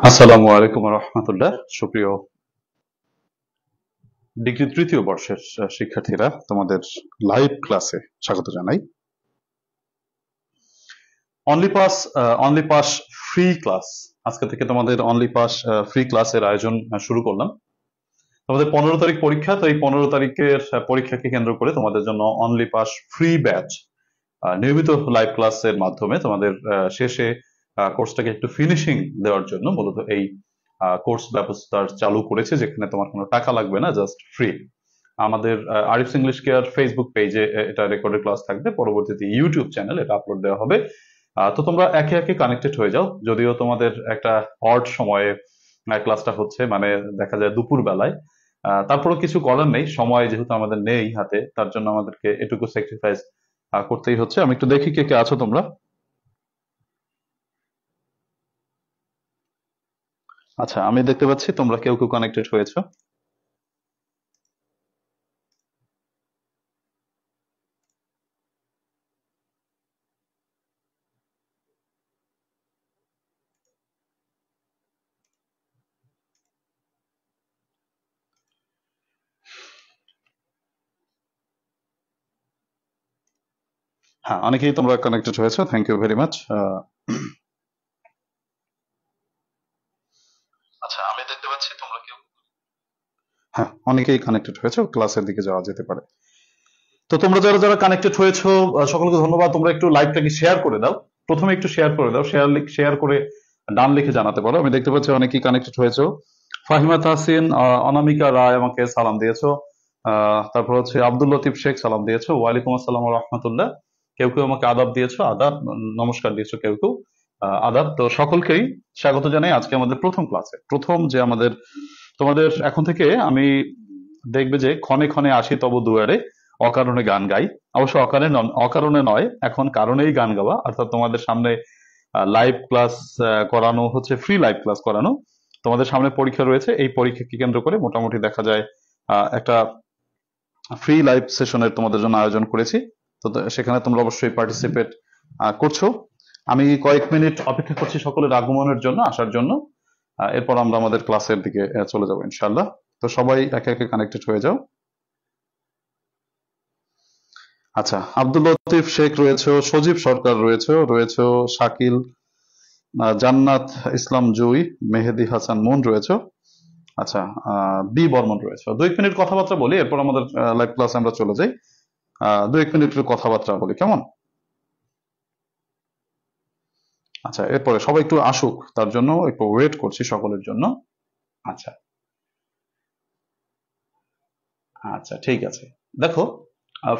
আসসালামু আলাইকুম রহমতুল্লাহ। সুপ্রিয় ডিগ্রি তৃতীয় বর্ষের শিক্ষার্থীরা, তোমাদের লাইভ ক্লাসে স্বাগত জানাই। অনলি পাস ফ্রি ক্লাস, আজকে থেকে তোমাদের অনলি পাস ফ্রি ক্লাসের আয়োজন শুরু করলাম। তোমাদের 15 তারিখ পরীক্ষা, তো এই 15 তারিখের পরীক্ষাকে কেন্দ্র করে তোমাদের জন্য অনলি পাস ফ্রি ব্যাচ নিয়মিত লাইভ ক্লাসের মাধ্যমে তোমাদের শেষে কোর্সটাকে একটু ফিনিশিং দেওয়ার জন্য মূলত এই কোর্স ব্যবস্থা চালু করেছে, যেখানে তোমার কোনো টাকা লাগবে না, জাস্ট ফ্রি। আমাদের আরিফস ইংলিশ কেয়ার ফেসবুক পেজে এটা রেকর্ডেড ক্লাস থাকবে, পরবর্তীতে ইউটিউব চ্যানেল এটা আপলোড দেওয়া হবে। তো তোমরা একে একে কানেক্টেড হয়ে যাও। যদিও তোমাদের একটা অড সময়ে ক্লাসটা হচ্ছে, মানে দেখা যায় দুপুর বেলায়, তারপরেও কিছু করার নেই, সময় যেহেতু আমাদের নেই হাতে, তার জন্য আমাদেরকে এটুকু স্যাক্রিফাইস করতেই হচ্ছে। আমি একটু দেখি কে কে আছো তোমরা। আচ্ছা, আমি দেখতে পাচ্ছি তোমরা কেউ কেউ কানেক্টেড হয়েছো। হ্যাঁ, অনেকেই তোমরা কানেক্টেড হয়েছো, থ্যাংক ইউ ভেরি মাচ। আচ্ছা, আমি দেখতে পাচ্ছি তোমরা কেউ, হ্যাঁ, অনেকেই কানেক্টেড হয়েছো, ক্লাসের দিকে যাওয়া যেতে পারে। তো তোমরা যারা যারা কানেক্টেড হয়েছো, সকলকে ধন্যবাদ। তোমরা একটু লাইভটাকে শেয়ার করে দাও, প্রথমে একটু শেয়ার করে দাও, শেয়ার করে ডান লিখে জানাতে পারো। আমি দেখতে পাচ্ছি অনেকেই কানেক্টেড হয়েছো। ফাহিমা তাহসিন, অনামিকা রায় আমাকে সালাম দিয়েছো। তারপর হচ্ছে আব্দুল লতিফ শেখ সালাম দিয়েছো, ওয়ালাইকুম আসসালাম ওয়া রাহমাতুল্লাহ। কেউ কেউ আমাকে আদাব দিয়েছো, আদাব, নমস্কার দিয়েছো কেউ কেউ, আদাব। তো সকলকেই স্বাগত জানাই আজকে আমাদের প্রথম ক্লাসে। প্রথম যে আমাদের, তোমাদের এখন থেকে আমি দেখবে যে ক্ষণে ক্ষণে আসি তব দুয়ারে, অকারণে গান গাই। অবশ্য অকারণে নয়, এখন কারণেই গান গাওয়া, অর্থাৎ তোমাদের সামনে লাইভ ক্লাস করানো হচ্ছে, ফ্রি লাইভ ক্লাস করানো। তোমাদের সামনে পরীক্ষা রয়েছে, এই পরীক্ষাকে কেন্দ্র করে মোটামুটি দেখা যায় একটা ফ্রি লাইভ সেশনের তোমাদের জন্য আয়োজন করেছি। তো সেখানে তোমরা অবশ্যই পার্টিসিপেট করছো। আমি কয়েক মিনিট অপেক্ষা করছি সকলের আগমনের জন্য, আসার জন্য। এরপর আমরা আমাদের ক্লাসের দিকে চলে যাবো ইনশাআল্লাহ। তো সবাই একে একে কানেক্টেড হয়ে যাও। আচ্ছা, আব্দুল লতিফ শেখ রয়েছে, সজীব সরকার রয়েছে, শাকিল, জান্নাত ইসলাম জুই, মেহেদি হাসান মুন রয়েছে। আচ্ছা, বি বর্মন রয়েছে। 2 মিনিট কথাবার্তা বলি, এরপর আমাদের লাইভ ক্লাসে আমরা চলে যাই। 2 মিনিট কথাবার্তা বলি, কেমন? আচ্ছা, এরপরে সবাই একটু আসুক, তার জন্য একটু ওয়েট করছি সকলের জন্য। আচ্ছা আচ্ছা, ঠিক আছে। দেখো,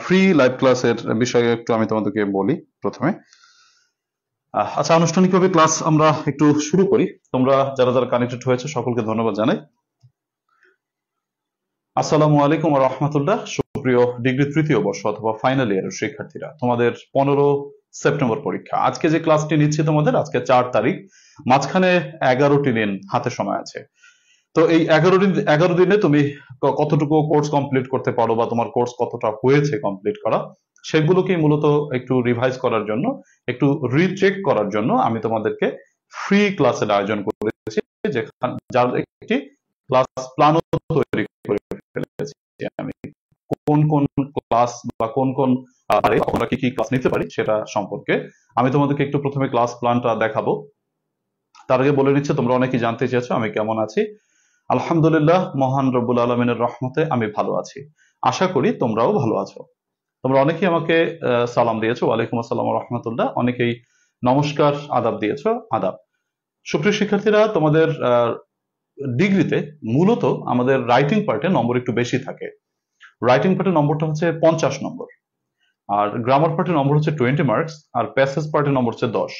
ফ্রি লাইভ ক্লাসের বিষয়ে একটু আমি তোমাদেরকে বলি প্রথমে। আচ্ছা, আনুষ্ঠানিকভাবে ক্লাস আমরা একটু শুরু করি। তোমরা যারা যারা কানেক্টেড হয়েছে সকলকে ধন্যবাদ জানাই। আসসালামু আলাইকুম রহমতুল্লাহ। সুপ্রিয় ডিগ্রি তৃতীয় বর্ষ অথবা ফাইনাল ইয়ারের শিক্ষার্থীরা, তোমাদের 15 সেপ্টেম্বর পরীক্ষা। আজকে যে ক্লাসটি নিচ্ছি তোমাদের, আজকে 4 তারিখ, মাঝখানে 11টি দিন হাতে সময় আছে। তো এই 11 দিনে তুমি কতটুকু কোর্স কমপ্লিট করতে পারো, বা তোমার কোর্স কতটা হয়েছে কমপ্লিট করা, সেগুলোকে মূলত একটু রিভাইজ করার জন্য, একটু রিচেক করার জন্য আমি তোমাদেরকে ফ্রি ক্লাসের আয়োজন করেছি, যেখানে যার একটি ক্লাস প্ল্যানও তৈরি করে ফেলেছি আমি। কোন কোন ক্লাস বা কোন কোন আমরা কি কি ক্লাস নিতে পারি সেটা সম্পর্কে আমি তোমাদেরকে একটু প্রথমে ক্লাস প্ল্যানটা দেখাবো। তার আগে বলে নিচ্ছে, তোমরা অনেকেই জানতে চেয়েছো আমি কেমন আছি। আলহামদুলিল্লাহ, মহান রব্বুল আলমিনের রহমতে আমি ভালো আছি। আশা করি তোমরাও ভালো আছো। তোমরা অনেকেই আমাকে সালাম দিয়েছো, ওয়ালাইকুম আসসালাম রহমতুল্লাহ। অনেকেই নমস্কার, আদাব দিয়েছো, আদাব। সুপ্রিয় শিক্ষার্থীরা, তোমাদের ডিগ্রিতে মূলত আমাদের রাইটিং পার্টে নম্বর একটু বেশি থাকে। রাইটিং পার্টের নম্বরটা হচ্ছে 50 নম্বর, আর গ্রামার পার্টের নম্বর হচ্ছে 20 মার্কস, আর প্যাসেজ পার্টের নম্বর হচ্ছে 10।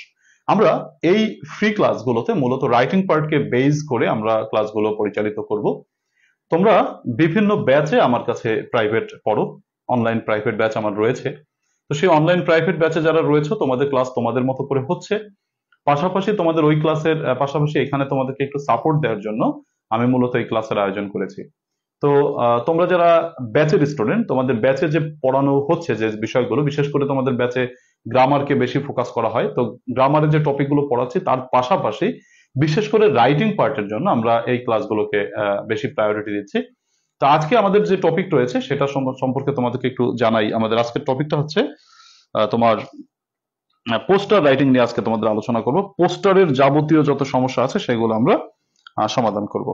আমরা এই ফ্রি ক্লাসগুলোতে মূলত রাইটিং পার্টকে বেস করে আমরা ক্লাসগুলো পরিচালিত করব। তোমরা বিভিন্ন ব্যাচে আমার কাছে প্রাইভেট পড়ো, অনলাইন প্রাইভেট ব্যাচ আমার রয়েছে। তো সেই অনলাইন প্রাইভেট ব্যাচে যারা রয়েছে, তোমাদের ক্লাস তোমাদের মতো করে হচ্ছে। পাশাপাশি তোমাদের ওই ক্লাসের পাশাপাশি এখানে তোমাদেরকে একটু সাপোর্ট দেওয়ার জন্য আমি মূলত এই ক্লাসের আয়োজন করেছি। তো তোমরা যারা ব্যাচের স্টুডেন্ট, তোমাদের ব্যাচে যে পড়ানো হচ্ছে যে বিষয়গুলো, বিশেষ করে তোমাদের ব্যাচে গ্রামারকে বেশি ফোকাস করা হয়। তো গ্রামারের যে টপিকগুলো পড়াচ্ছি তার পাশাপাশি বিশেষ করে রাইটিং পার্টের জন্য আমরা এই ক্লাসগুলোকে বেশি প্রায়োরিটি দিচ্ছি। তো আজকে আমাদের যে টপিক রয়েছে সেটা সম্পর্কে তোমাদেরকে একটু জানাই। আমাদের আজকের টপিকটা হচ্ছে তোমার পোস্টার রাইটিং নিয়ে আজকে তোমাদের আলোচনা করব। পোস্টারের যাবতীয় যত সমস্যা আছে সেগুলো আমরা সমাধান করব।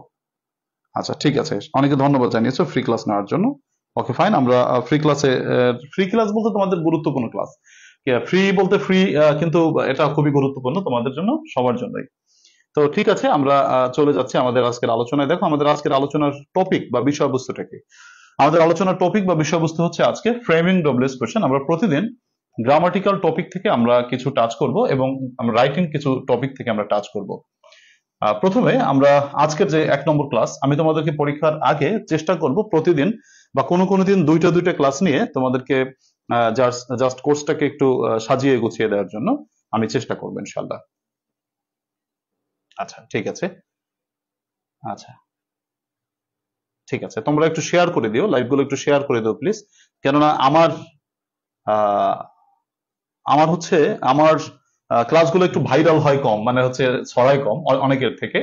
আচ্ছা ঠিক আছে, অনেকে ধন্যবাদ জানিয়েছো ফ্রি ক্লাস নেওয়ার জন্য। ওকে ফাইন, আমরা ফ্রি ক্লাস বলতে তোমাদের গুরুত্বপূর্ণ ক্লাস, ফ্রি বলতে ফ্রি, কিন্তু এটা খুবই গুরুত্বপূর্ণ তোমাদের জন্য, সবার জন্যই। তো ঠিক আছে, আমরা চলে যাচ্ছি আমাদের আজকের আলোচনায়। দেখো আমাদের আজকের আলোচনার টপিক বা বিষয়বস্তুটা কি। আমাদের আলোচনার টপিক বা বিষয়বস্তু হচ্ছে আজকে ফ্রেমিং ডব্লিউএস কোশ্চেন। আমরা প্রতিদিন গ্রামাটিক্যাল টপিক থেকে আমরা কিছু টাচ করব এবং রাইটিং কিছু টপিক থেকে আমরা টাচ করব। প্রথমে আমরা আজকের যে 1 নম্বর ক্লাস, আমি তোমাদেরকে পরীক্ষার আগে চেষ্টা করব প্রতিদিন বা কোনো দিন দুইটা ক্লাস নিয়ে তোমাদেরকে জাস্ট কোর্সটাকে একটু সাজিয়ে গুছিয়ে দেওয়ার জন্য আমি চেষ্টা করবো ইনশাল্লাহ। আচ্ছা ঠিক আছে, আচ্ছা ঠিক আছে, তোমরা একটু শেয়ার করে দিও, লাইভ গুলো একটু শেয়ার করে দিও প্লিজ। কেননা আমার হচ্ছে ক্লাসগুলো একটু ভাইরাল হয় কম, মানে হচ্ছে ছড়ায় কম অনেকের থেকে।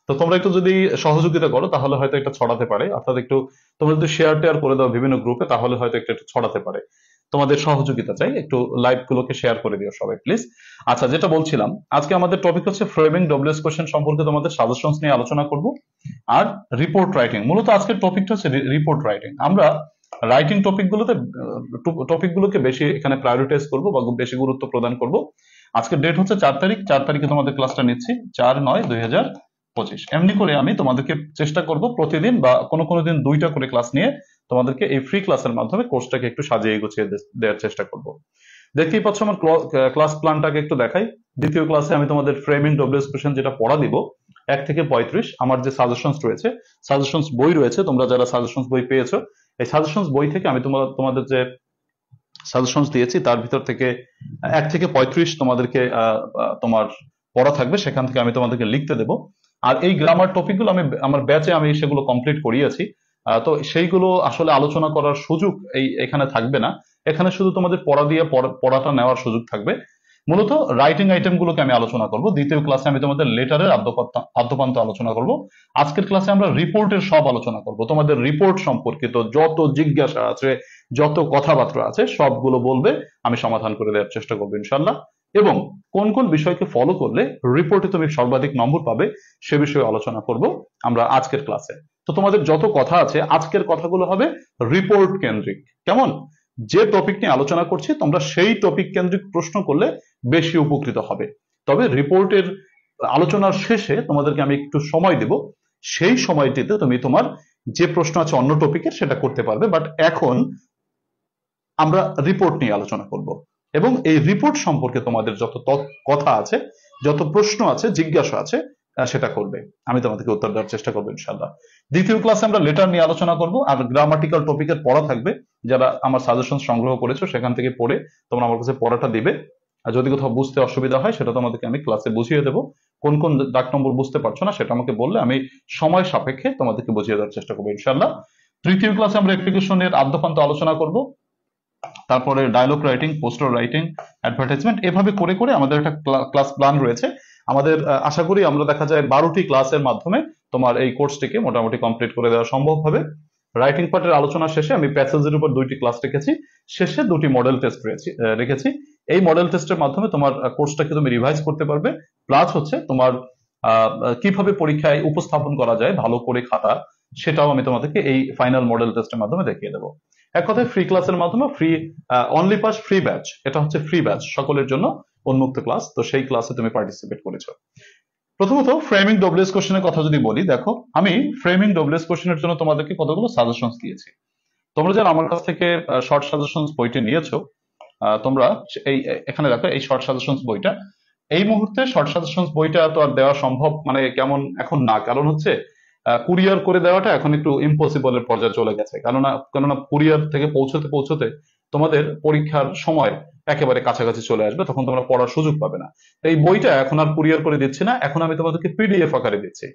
তো তোমরা একটু যদি সহযোগিতা করো তাহলে হয়তো এটা ছড়াতে পারে, অর্থাৎ একটু তোমরা যদি শেয়ার টেয়ার করে দাও বিভিন্ন গ্রুপে তাহলে হয়তো একটু ছড়াতে পারে। তোমাদের সহযোগিতা চাই, একটু লাইভ গুলোকে শেয়ার করে দিও সবাই প্লিজ। আচ্ছা, যেটা বলছিলাম, আজকে আমাদের টপিক হচ্ছে ফ্রেমিং ডব্লিউএস কোশ্চেন সম্পর্কে তোমাদের সাজেশনস নিয়ে আলোচনা করব আর রিপোর্ট রাইটিং। মূলত আজকের টপিকটা হচ্ছে রিপোর্ট রাইটিং। আমরা রাইটিং টপিকগুলোকে বেশি এখানে প্রায়োরিটাইজ করব বা বেশি গুরুত্ব প্রদান করব। আজকের ডেট হচ্ছে 4 তারিখ, 4 তারিখে তোমাদের ক্লাসটা নিচ্ছি, 4/9/2025। এমনি করে আমি তোমাদেরকে চেষ্টা করব প্রতিদিন বা কোনো দিন 2টা করে ক্লাস নিয়ে তোমাদেরকে এই ফ্রি ক্লাসের মাধ্যমে কোর্সটাকে একটু সাজিয়ে গুছিয়ে দেওয়ার চেষ্টা করব। দেখতেই পাচ্ছ আমার ক্লাস প্ল্যানটাকে একটু দেখাই। দ্বিতীয় ক্লাসে আমি তোমাদের ফ্রেমিং ডব্লিউএস কোশ্চেন যেটা পড়া দিব 1 থেকে 35, আমার যে সাজেশনস রয়েছে, সাজেশনস বই রয়েছে, তোমরা যারা সাজেশনস বই পেয়েছো, এই সাজেশনস বই থেকে আমি তোমাদের যে সাজেশনস দিয়েছি তার ভিতর থেকে 1 থেকে 35 তোমাদেরকে তোমার পড়া থাকবে, সেখান থেকে আমি তোমাদেরকে লিখতে দেব। আর এই গ্রামার টপিকগুলো আমার ব্যাচে আমি সেগুলো কমপ্লিট করিয়েছি। তো সেইগুলো আসলে আলোচনা করার সুযোগ এখানে থাকবে না, এখানে শুধু তোমাদের পড়া দিয়ে পড়াটা নেওয়ার সুযোগ থাকবে। মূলত রাইটিং আইটেম গুলোকে আমি আলোচনা করব। দ্বিতীয় ক্লাসে আমি তোমাদের লেটারের আদ্যপান্ত আলোচনা করব। আজকের ক্লাসে আমরা রিপোর্টের সব আলোচনা করব। তোমাদের রিপোর্ট সম্পর্কিত যত জিজ্ঞাসা আছে, যত কথাবার্তা আছে, সবগুলো বলবে, আমি সমাধান করে দেওয়ার চেষ্টা করবো ইনশাল্লাহ। এবং কোন বিষয়কে ফলো করলে রিপোর্টে তুমি সর্বাধিক নম্বর পাবে সে বিষয়ে আলোচনা করব আমরা আজকের ক্লাসে। তো তোমাদের যত কথা আছে আজকের কথাগুলো হবে রিপোর্ট কেন্দ্রিক। কেমন? যে টপিক নিয়ে আলোচনা করছি তোমরা সেই টপিক কেন্দ্রিক প্রশ্ন করলে বেশি উপকৃত হবে। তবে রিপোর্টের আলোচনার শেষে তোমাদেরকে আমি একটু সময় দেব, সেই সময়টিতে তুমি তোমার যে প্রশ্ন আছে অন্য টপিকের সেটা করতে পারবে। বাট এখন আমরা রিপোর্ট নিয়ে আলোচনা করব এবং এই রিপোর্ট সম্পর্কে তোমাদের যত কথা আছে, যত প্রশ্ন আছে, জিজ্ঞাসা আছে, সেটা করবে, আমি তোমাদেরকে উত্তর দেওয়ার চেষ্টা করবো ইনশাল্লাহ। দ্বিতীয় ক্লাসে আমরা লেটার নিয়ে আলোচনা করব আর গ্রামাটিক্যাল টপিকের পড়া থাকবে। যারা আমার সাজেশন সংগ্রহ করেছো সেখান থেকে পড়ে তোমরা আমার কাছে পড়াটা দিবে। আর যদি কোথাও বুঝতে অসুবিধা হয় সেটা তোমাদেরকে আমি ক্লাসে বুঝিয়ে দেবো। কোন দাগ নম্বর বুঝতে পারছো না সেটা আমাকে বললে আমি সময় সাপেক্ষে তোমাদেরকে বুঝিয়ে দেওয়ার চেষ্টা করবো ইনশাল্লাহ। তৃতীয় ক্লাসে আমরা অ্যাপ্লিকেশনের আদ্যপান্ত আলোচনা করব, তারপরে dialogue writing, poster writing, advertisement, এভাবে করে আমাদের একটা ক্লাস প্ল্যান রয়েছে। আমাদের আশা করি আমরা দেখা যায় 12টি ক্লাসের মাধ্যমে তোমার এই কোর্সটিকে মোটামুটি কমপ্লিট করে দেওয়া সম্ভব হবে। রাইটিং পার্টের আলোচনা শেষে আমি প্যাসেজের উপর 2টি ক্লাস রেখেছি, শেষে 2টি মডেল টেস্ট রেখেছি। এই মডেল টেস্টের মাধ্যমে তোমার কোর্সটাকে তুমি রিভাইজ করতে পারবে, প্লাস হচ্ছে তোমার কিভাবে পরীক্ষায় উপস্থাপন করা যায় ভালো করে খাতা, সেটাও আমি তোমাদেরকে এই ফাইনাল মডেল টেস্টের মাধ্যমে দেখিয়ে দেবো। এক কথায় ফ্রি ক্লাসের মাধ্যমে অনলি পাস ফ্রি ব্যাচ, এটা হচ্ছে ফ্রি ব্যাচ, সকলের জন্য উন্মুক্ত ক্লাস। তো সেই ক্লাসে তুমি পার্টিসিপেট করেছো। প্রথমত ফ্রেমিং ডব্লিউএস কোশ্চেনের কথা যদি বলি, দেখো আমি ফ্রেমিং ডব্লিউএস কোশ্চেনের জন্য তোমাদেরকে কতগুলো সাজেশনস দিয়েছি। তোমরা যারা আমার কাছ থেকে শর্ট সাজেশনস বইটি নিয়েছো, তোমরা এখানে দেখো এই শর্ট সাজেশনস বইটা। এই মুহূর্তে শর্ট সাজেশনস বইটা তো আর দেওয়া সম্ভব মানে কেমন এখন না, কারণ হচ্ছে কুরিয়ার করে দেওয়াটা এখন একটু ইম্পসিবলের পর্যায়ে চলে গেছে। কেননা কুরিয়ার থেকে পৌঁছতে তোমাদের পরীক্ষার সময় একেবারে কাছাকাছি চলে আসবে, তখন তোমরা পড়ার সুযোগ পাবে না। তো এই বইটা এখন আর কুরিয়ার করে দিচ্ছি না, এখন আমি তোমাদেরকে পিডিএফ আকারে দিচ্ছি।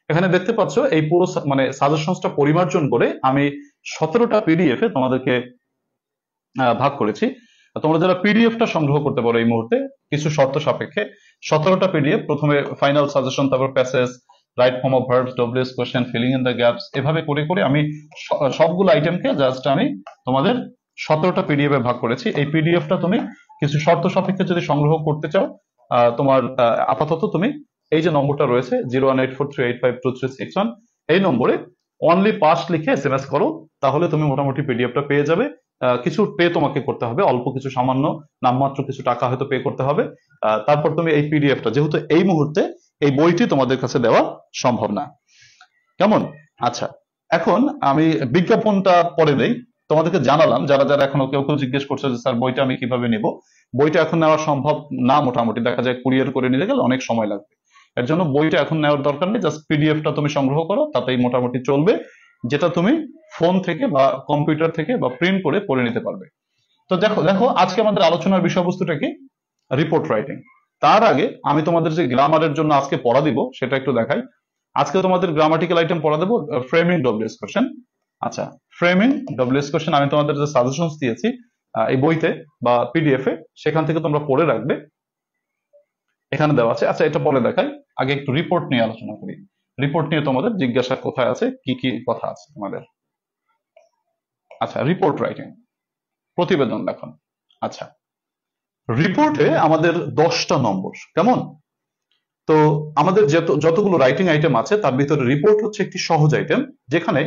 এখানে দেখতে পাচ্ছ এই পুরো মানে সাজেশনসটা পরিমার্জন করে আমি 17টা পিডিএফ এ তোমাদেরকে ভাগ করেছি। তোমরা যারা পিডিএফটা সংগ্রহ করতে পারো এই মুহূর্তে কিছু শর্ত সাপেক্ষে 17টা পিডিএফ, প্রথমে ফাইনাল সাজেশন, তারপর passage, right form of verbs, WS question, filling in the gaps, এভাবে করে করে আমি সবগুলো আইটেমকে জাস্ট আমি তোমাদের 17টা পিডিএফ এ ভাগ করেছি। এই পিডিএফটা তুমি কিছু শর্ত সাপেক্ষে যদি সংগ্রহ করতে চাও, তোমার আপাতত তুমি এই যে নম্বরটা রয়েছে 01843852361 এই নম্বরে অনলি পাস লিখে এসএমএস করো, তাহলে তুমি মোটামুটি পিডিএফটা পেয়ে যাবে। কিছু পে তোমাকে করতে হবে, অল্প কিছু সামান্য নামমাত্র কিছু টাকা হয়তো পে করতে হবে। তারপর তুমি এই পিডিএফটা, যেহেতু এই মুহূর্তে এই বইটি তোমাদের কাছে দেওয়া সম্ভব না, কেমন? আচ্ছা, এখন আমি বিজ্ঞাপনটা পরে দেই। তোমাদেরকে জানালাম, যারা যারা এখনো কেউ কেউ জিজ্ঞেস করছে যে স্যার বইটা আমি কিভাবে নিব, বইটা এখন নেওয়া সম্ভব না, মোটামুটি দেখা যায় কুরিয়ার করে নিতে গেলে অনেক সময় লাগবে। এর জন্য বইটা এখন নেওয়ার দরকার নেই, জাস্ট পিডিএফটা তুমি সংগ্রহ করো, তাতেই মোটামুটি চলবে, যেটা তুমি ফোন থেকে বা কম্পিউটার থেকে বা প্রিন্ট করে পড়ে নিতে পারবে। তো দেখো দেখো আজকে আমাদের আলোচনার বিষয়বস্তুটা কি? Report writing. তার আগে আমি তোমাদের যে গ্রামারের জন্য আজকে পড়া দিব সেটা একটু দেখাই। আজকে তোমাদের গ্রামাটিক্যাল আইটেম পড়া দেবো, ফ্রেমিং ডব্লিউএস কোশ্চেন। আচ্ছা, ফ্রেমিং ডব্লিউএস কোশ্চেন আমি তোমাদের যে সাজেশনস দিয়েছি এই বইতে বা পিডিএফ এ, সেখান থেকে তোমরা পড়ে রাখবে, এখানে দেওয়া আছে। আচ্ছা, এটা পরে দেখাই, আগে একটু রিপোর্ট নিয়ে আলোচনা করি। রিপোর্ট নিয়ে তোমাদের জিজ্ঞাসা কোথায় আছে, কি কি কথা আছে তোমাদের? আচ্ছা, রিপোর্ট রাইটিং, প্রতিবেদন লেখন। আচ্ছা, রিপোর্টে আমাদের 10টা নম্বর, কেমন? তো আমাদের যতগুলো রাইটিং আইটেম আছে তার ভিতরে রিপোর্ট হচ্ছে একটি সহজ আইটেম, যেখানে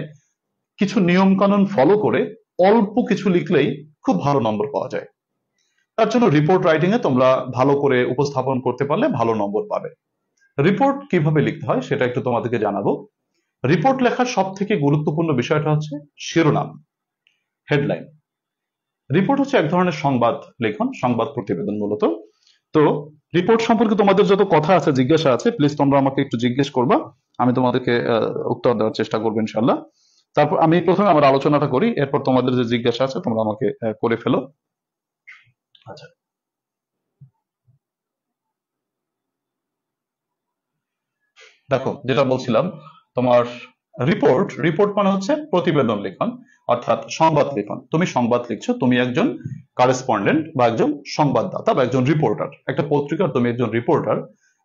কিছু নিয়ম কানুন ফলো করে অল্প কিছু লিখলেই খুব ভালো নম্বর পাওয়া যায়। তার জন্য রিপোর্ট রাইটিং এ তোমরা ভালো করে উপস্থাপন করতে পারলে ভালো নম্বর পাবে। রিপোর্ট কিভাবে লিখতে হয় সেটা একটু তোমাদেরকে জানাবো। রিপোর্ট লেখার সব থেকে গুরুত্বপূর্ণ বিষয়টা হচ্ছে শিরোনাম, হেডলাইন। রিপোর্ট হচ্ছে এক ধরনের সংবাদ লেখন, সংবাদ প্রতিবেদন মূলত। তো রিপোর্ট সম্পর্কে তোমাদের যত কথা আছে, জিজ্ঞাসা আছে, প্লিজ তোমরা আমাকে একটু জিজ্ঞেস করবা, আমি তোমাদেরকে উত্তর দেওয়ার চেষ্টা করবো ইনশাল্লাহ। তারপর আমি প্রথমে আমার আলোচনাটা করি, এরপর তোমাদের যে জিজ্ঞাসা আছে তোমরা আমাকে করে ফেলো। আচ্ছা, দেখো যেটা বলছিলাম, তোমার রিপোর্ট, রিপোর্ট মানে হচ্ছে প্রতিবেদন লেখন, অর্থাৎ সংবাদ লেখন। তুমি সংবাদ লিখছো, তুমি একজন কারেসপন্ডেন্ট বা একজন সংবাদদাতা বা একজন রিপোর্টার, একটা পত্রিকার তুমি একজন রিপোর্টার,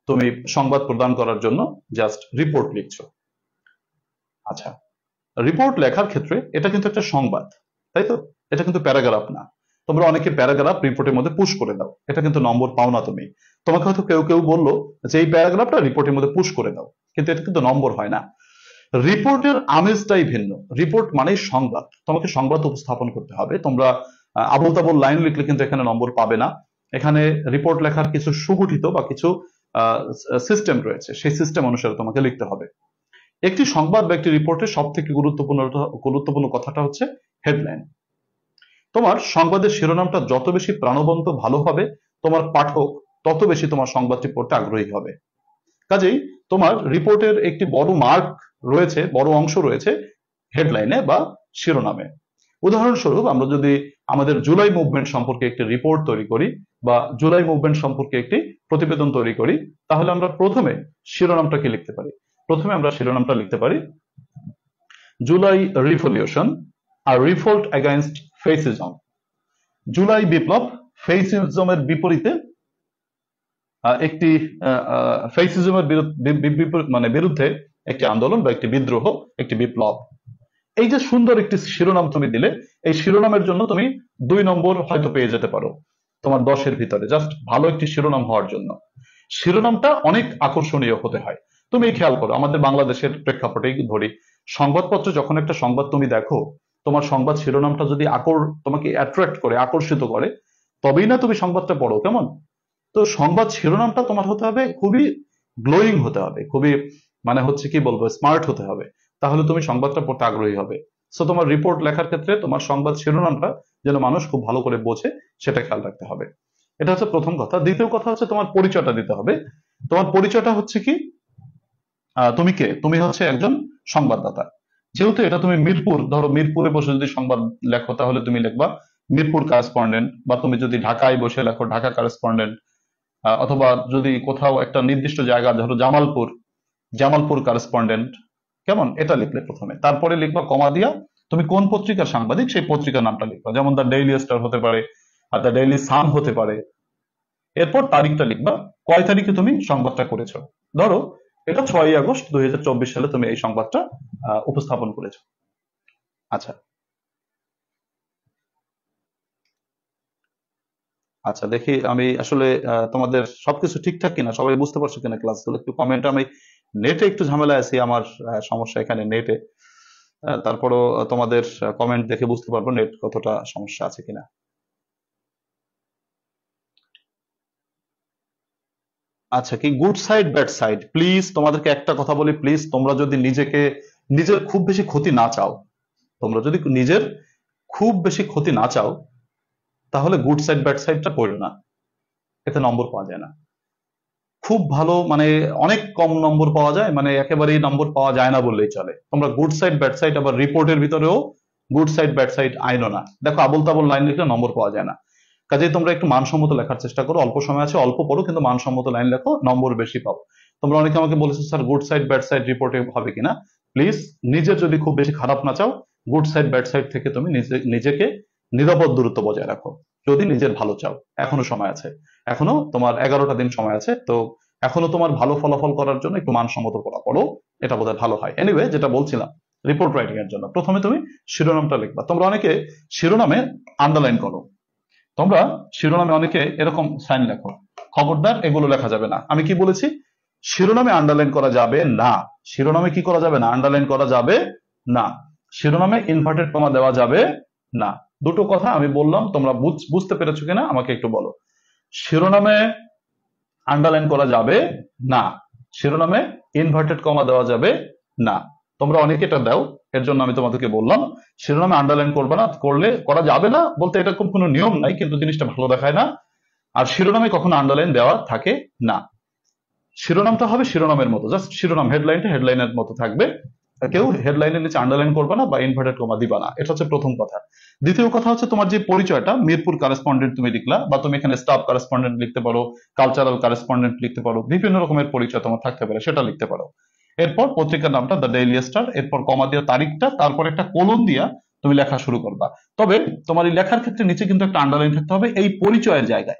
তুমি সংবাদ প্রদান করার জন্য জাস্ট রিপোর্ট লিখছো। আচ্ছা, রিপোর্ট লেখার ক্ষেত্রে এটা কিন্তু একটা সংবাদ, তাই তো? এটা কিন্তু প্যারাগ্রাফ না। তোমরা অনেকে প্যারাগ্রাফ রিপোর্টের মধ্যে পুশ করে দাও, এটা কিন্তু নম্বর পাও না তুমি। তোমাকে হয়তো কেউ কেউ বললো যে এই প্যারাগ্রাফটা রিপোর্টের মধ্যে পুশ করে দাও, কিন্তু এটা কিন্তু নম্বর হয় না। রিপোর্টের আমেজটাই ভিন্ন। রিপোর্ট মানেই সংবাদ, তোমাকে সংবাদ উপস্থাপন করতে হবে। তোমরা আবোল তাবোল লাইন লিখলে কিন্তু এখানে নম্বর পাবে না। এখানে রিপোর্ট লেখার কিছু সুগঠিত বা কিছু সিস্টেম রয়েছে, সেই সিস্টেম অনুসারে তোমাকে লিখতে হবে। একটি সংবাদ বা একটি রিপোর্টের সব থেকে গুরুত্বপূর্ণ কথাটা হচ্ছে হেডলাইন। তোমার সংবাদের শিরোনামটা যত বেশি প্রাণবন্ত ভালো হবে, তোমার পাঠক তত বেশি তোমার সংবাদটি পড়তে আগ্রহী হবে। কাজেই তোমার রিপোর্টের একটি বড় মার্ক রয়েছে, বড় অংশ রয়েছে হেডলাইনে বা শিরোনামে। উদাহরণস্বরূপ, আমরা যদি আমাদের জুলাই মুভমেন্ট সম্পর্কে একটি রিপোর্ট তৈরি করি বা জুলাই মুভমেন্ট সম্পর্কে একটি প্রতিবেদন তৈরি করি, তাহলে আমরা প্রথমে শিরোনামটা কি লিখতে পারি? প্রথমে আমরা শিরোনামটা লিখতে পারি জুলাই রিভলিউশন আর রিভোল্ট এগেইনস্ট ফেসিজম। জুলাই বিপ্লব ফেসিজমের বিপরীতে একটি ফেসিজমের বিরুদ্ধে একটি আন্দোলন বা একটি বিদ্রোহ, একটি বিপ্লব। এই যে সুন্দর একটি শিরোনাম তুমি দিলে, এই শিরোনামের জন্য তুমি 2 নম্বর হয়তো পেয়ে যেতে পারো তোমার 10-এর ভিতরে, জাস্ট ভালো একটি শিরোনাম হওয়ার জন্য। শিরোনামটা অনেক আকর্ষণীয় হতে হয়। তুমি খেয়াল করো, আমাদের বাংলাদেশের প্রেক্ষাপটেই ধরি, সংবাদপত্র যখন একটা সংবাদ তুমি দেখো, তোমার সংবাদ শিরোনামটা যদি তোমাকে অ্যাট্রাক্ট করে, আকর্ষিত করে, তবেই না তুমি সংবাদটা পড়ো, কেমন? তো সংবাদ শিরোনামটা তোমার হতে হবে খুবই গ্লোয়িং হতে হবে, খুবই মানে হচ্ছে কি বলবো, স্মার্ট হতে হবে, তাহলে তুমি সংবাদটা পড়তে আগ্রহী হবে। সো তোমার রিপোর্ট লেখার ক্ষেত্রে তোমার সংবাদ শিরোনামটা যেন মানুষ খুব ভালো করে বোঝে, সেটা খেয়াল রাখতে হবে। এটা হচ্ছে প্রথম কথা। দ্বিতীয় কথা হচ্ছে তোমার পরিচয়টা দিতে হবে। তোমার পরিচয়টা হচ্ছে কি, তুমি কে? তুমি হচ্ছে একজন সংবাদদাতা। যেহেতু এটা তুমি মিরপুর, ধরো মিরপুরে বসে যদি সংবাদ লেখো, তাহলে তুমি লিখবা মিরপুর কারেসপন্ডেন্ট, বা তুমি যদি ঢাকায় বসে লেখো ঢাকা কারেসপন্ডেন্ট, অথবা যদি কোথাও একটা নির্দিষ্ট জায়গা, ধরো জামালপুর কারেসপন্ডেন্ট, কেমন? এটা লিখলে প্রথমে, তারপরে লিখবা কমা দিয়া তুমি কোন পত্রিকার সাংবাদিক, সেই পত্রিকার নামটা লিখবা। যেমন দ্য ডেইলি স্টার হতে পারে, আর দ্য ডেইলি সান হতে পারে। এরপর তারিখটা লিখবা, কয় তারিখে তুমি সংবাদটা করেছো। ধরো এটা 6ই আগস্ট 2024 সালে তুমি এই সংবাদটা উপস্থাপন করেছো। আচ্ছা আচ্ছা, দেখি আমি আসলে তোমাদের সবকিছু ঠিকঠাক কিনা, সবাই বুঝতে পারছো কিনা ক্লাসগুলো, একটু কমেন্ট। আমি নেটে একটু ঝামেলা আছি, আমার সমস্যা এখানে নেটে। তারপরও তোমাদের কমেন্ট দেখে বুঝতে পারবো নেট কতটা সমস্যা আছে কিনা। আচ্ছা, কি good side bad side, please তোমাদেরকে একটা কথা বলি, প্লিজ তোমরা যদি নিজের খুব বেশি ক্ষতি না চাও, তোমরা যদি নিজের খুব বেশি ক্ষতি না চাও, তাহলে গুড সাইড ব্যাড সাইডটা পড়ো না, এতে নম্বর পাওয়া যায় না। খুব ভালো মানে অনেক কম নম্বর পাওয়া যায়, মানে একেবারেই নম্বর পাওয়া যায় না বললেই চলে। তোমরা গুড সাইড ব্যাড সাইড আবার রিপোর্টের ভিতরেও গুড সাইড ব্যাড সাইড আইনো না, দেখো আবল তাবল লাইন লিখলে নম্বর পাওয়া যায় না। কাজেই তোমরা একটু মানসম্মত লেখার চেষ্টা করো, অল্প সময় আছে অল্প পড়ো, কিন্তু মানসম্মত লাইন লেখো, নম্বর বেশি পাও। তোমরা অনেকে আমাকে বলেছো sir good side bad side রিপোর্টে হবে কিনা। প্লিজ নিজের যদি খুব বেশি খারাপ না চাও, গুড সাইড ব্যাড সাইড থেকে তুমি নিজেকে নিরাপদ দূরত্ব বজায় রাখো। যদি নিজের ভালো চাও, এখনো সময় আছে, এখনো তোমার 11টা দিন সময় আছে, তো এখনো তোমার ভালো ফলাফল করার জন্য একটু মানসম্মত পড়া পড়ো, এটা বোধহয় ভালো হয়। এনিওয়ে, যেটা বলছিলাম, রিপোর্ট রাইটিং এর জন্য প্রথমে তুমি শিরোনামটা লিখবা। তোমরা অনেকে শিরোনামে আন্ডারলাইন করো, তোমরা শিরোনামে অনেকে এরকম সাইন লেখো, খবরদার এগুলো লেখা যাবে না। আমি কি বলেছি? শিরোনামে আন্ডারলাইন করা যাবে না। শিরোনামে কি করা যাবে না? আন্ডারলাইন করা যাবে না। শিরোনামে ইনভার্টেড কমা দেওয়া যাবে না। দুটো কথা আমি বললাম, তোমরা বুঝতে পেরেছো কিনা আমাকে একটু বলো। শিরোনামে আন্ডারলাইন করা যাবে না, শিরোনামে ইনভার্টেড কমা দেওয়া যাবে না। তোমরা অনেকে এটা দাও, এর জন্য আমি তোমাদেরকে বললাম শিরোনামে আন্ডারলাইন করবে না, করা যাবে না বলতে এরকম কোনো নিয়ম নাই, কিন্তু জিনিসটা ভালো দেখায় না। আর শিরোনামে কখনো আন্ডারলাইন দেওয়া থাকে না। শিরোনামটা হবে শিরোনামের মতো, জাস্ট শিরোনাম, হেডলাইনটা হেডলাইনের মতো থাকবে। কেউ হেডলাইনের নিচে আন্ডারলাইন করবে না বা ইনভার্টেড কমা দিবা না, এটা হচ্ছে প্রথম কথা। দ্বিতীয় কথা হচ্ছে তোমার যে পরিচয়টা, মিরপুর কারেসপন্ডেন্ট তুমি লিখলা, বা তুমি এখানে স্টাফ কারেসপন্ডেন্ট লিখতে পারো, কালচারাল কারেসপন্ডেন্ট লিখতে পারো, বিভিন্ন রকমের পরিচয় তোমার থাকতে পারে, সেটা লিখতে পারো। এরপর পত্রিকার নামটা দ্য ডেইলি স্টার, এরপর কমা দিয়া তারিখটা, তারপর একটা কোলন দিয়া তুমি লেখা শুরু করবা। তবে তোমার এই লেখার ক্ষেত্রে নিচে কিন্তু একটা আন্ডারলাইন থাকতে হবে এই পরিচয়ের জায়গায়,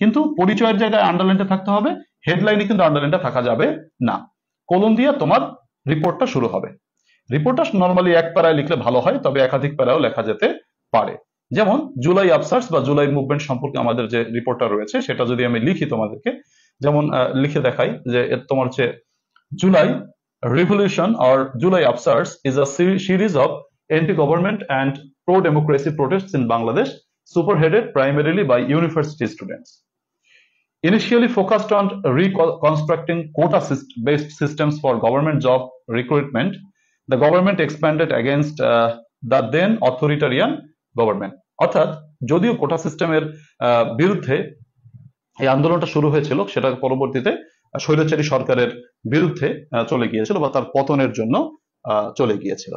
কিন্তু পরিচয়ের জায়গায় আন্ডারলাইনটা থাকতে হবে, হেডলাইনে কিন্তু আন্ডারলাইনটা থাকা যাবে না। কোলন দিয়ে তোমার রিপোর্টটা শুরু হবে। রিপোর্টটা নরমালি এক প্যারায় লিখলে ভালো হয়, তবে একাধিক প্যারাও লেখা যেতে পারে। যেমন জুলাই আপসার্স বা জুলাই মুভমেন্ট সম্পর্কে আমাদের যে রিপোর্টটা রয়েছে, সেটা যদি আমি লিখি তোমাদেরকে, যেমন লিখে দেখাই যে তোমার হচ্ছে July revolution or July upstarts is a series of anti-government and pro-democracy protests in Bangladesh, superheaded primarily by university students. Initially focused on reconstructing quota-based systems for government job recruitment, the government expanded against the then authoritarian government. অর্থাৎ যদিও কোটা সিস্টেমের বিরুদ্ধে এই আন্দোলনটা শুরু হয়েছিল, সেটা পরবর্তীতে স্বৈরাচারী সরকারের বিরুদ্ধে চলে গিয়েছিল বা তার পতনের জন্য চলে গিয়েছিল।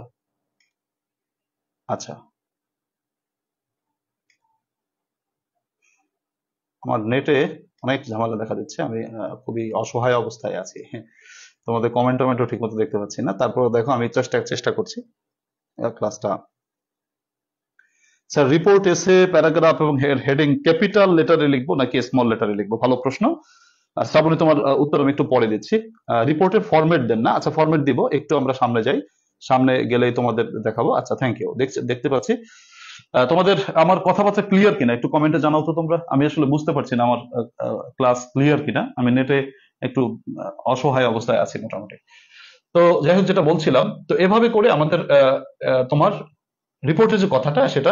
আচ্ছা, আমার নেটে অনেক ঝামেলা দেখা দিচ্ছে, আমি খুবই অসহায় অবস্থায় আছি, তোমাদের কমেন্ট টমেন্টও ঠিক মতো দেখতে পাচ্ছি না। তারপর দেখো আমি চেষ্টা করছি ক্লাসটা। স্যার রিপোর্ট এসে প্যারাগ্রাফ এবং হেডিং ক্যাপিটাল লেটারে লিখবো নাকি স্মল লেটারে লিখবো? ভালো প্রশ্ন শ্রাবণী, তোমার উত্তর আমি একটু পরে দিচ্ছি। রিপোর্টের ফরম্যাট দেন না? আচ্ছা ফরম্যাট দিব, একটু আমরা সামনে যাই, সামনে গেলেই তোমাদের দেখাবো। আচ্ছা থ্যাংক ইউ, দেখতে পাচ্ছি তোমাদের আমার কথাবার্তা ক্লিয়ার কিনা একটু কমেন্টে জানাও তো তোমরা। আমি আসলে বুঝতে পারছি না আমার ক্লাস ক্লিয়ার কিনা, আমি নেটে একটু অসহায় অবস্থায় আছি মোটামুটি। তো যাই হোক, যেটা বলছিলাম, তো এভাবে করে আমাদের তোমার রিপোর্টের যে কথাটা সেটা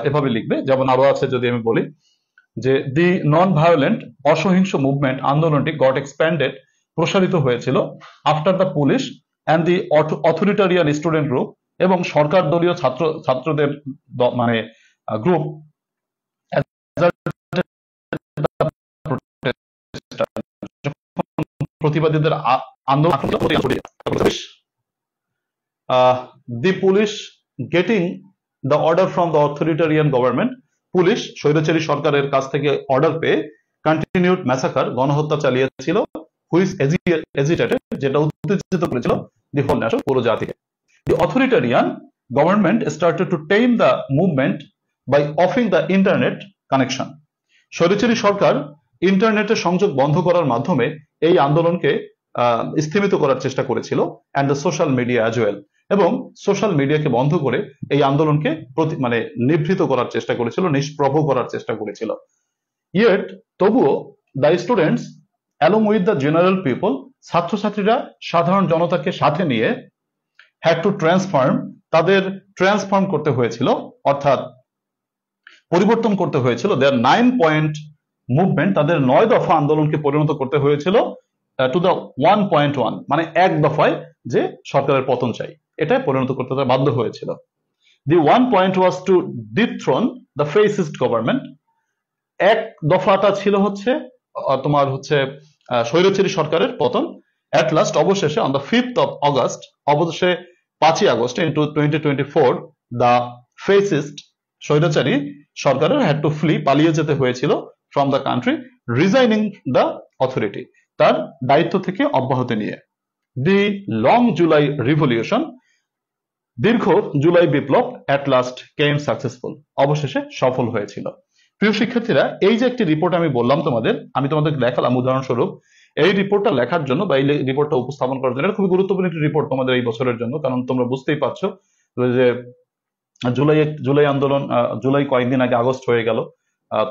এভাবে লিখবে। যেমন আরো আছে, যদি আমি বলি যে দি নন ভায়োলেন্ট, অসহিংস মুভমেন্ট, আন্দোলনটি গট এক্সপ্যান্ডেড, প্রসারিত হয়েছিল after the police and the authoritarian student group, এবং সরকার দলীয় ছাত্রদের মানে গ্রুপ প্রতিবাদীদের আন্দোলন, the police getting the order from the authoritarian government, police স্বৈরাচারী সরকারের কাছ থেকে অর্ডার পেয়ে কন্টিনিউড ম্যাসাকার, গণহত্যা চালিয়েছিল, হুইচ এজিটেটেড, যেটা উত্তেজিত করেছিল দি হোল নেশন, পুরো জাতিকে। The authoritarian government started to tame the movement by offing the internet connection, স্বৈরাচারী সরকার ইন্টারনেটের সংযোগ বন্ধ করার মাধ্যমে এই আন্দোলনকে স্থিমিত করার চেষ্টা করেছিল, and the social media as well, এবং সোশ্যাল মিডিয়াকে বন্ধ করে এই আন্দোলনকে মানে নিভৃত করার চেষ্টা করেছিল, নিষ্প্রভ করার চেষ্টা করেছিল। ইয়েট তবুও the students along with the general people, ছাত্রছাত্রীরা সাধারণ জনতাকে সাথে নিয়ে হ্যাড টু ট্রান্সফর্ম, তাদের ট্রান্সফর্ম করতে হয়েছিল, অর্থাৎ পরিবর্তন করতে হয়েছিল দেয়ার 9 পয়েন্ট মুভমেন্ট, তাদের 9 দফা আন্দোলনকে পরিণত করতে হয়েছিল টু দ্য 1.1, মানে এক দফায় যে সরকারের পতন চাই, এটাই পরিণত করতে তারা বাধ্য হয়েছিল। The 1 point was to dethrone the fascist government, এক দফাটা ছিল হচ্ছে তোমার হচ্ছে স্বৈরাচারী সরকারের পতন। অ্যাট লাস্ট, অবশেষে on the 5th of August, অবশেষে 5ই আগস্ট ইনটু 2024, দ্য ফেসিস্ট স্বৈরাচারী সরকারের হ্যাড টু ফ্লি, পালিয়ে যেতে হয়েছিল from the country, resigning the authority, তার দায়িত্ব থেকে অব্যাহতি নিয়ে। দি লং জুলাই রিভলিউশন, দীর্ঘ জুলাই বিপ্লব অ্যাট লাস্ট কেম সাকসেসফুল, অবশেষে সফল হয়েছিল। প্রিয় শিক্ষার্থীরা, এই যে একটি রিপোর্ট আমি বললাম তোমাদের, আমি তোমাদের দেখালাম উদাহরণস্বরূপ, এই রিপোর্টটা লেখার জন্য বা এই রিপোর্টটা উপস্থাপন করার জন্য, এটা খুবই গুরুত্বপূর্ণ একটি রিপোর্ট তোমাদের এই বছরের জন্য, কারণ তোমরা বুঝতেই পারছো যে জুলাই আন্দোলন, জুলাই কয়েকদিন আগে আগস্ট হয়ে গেল,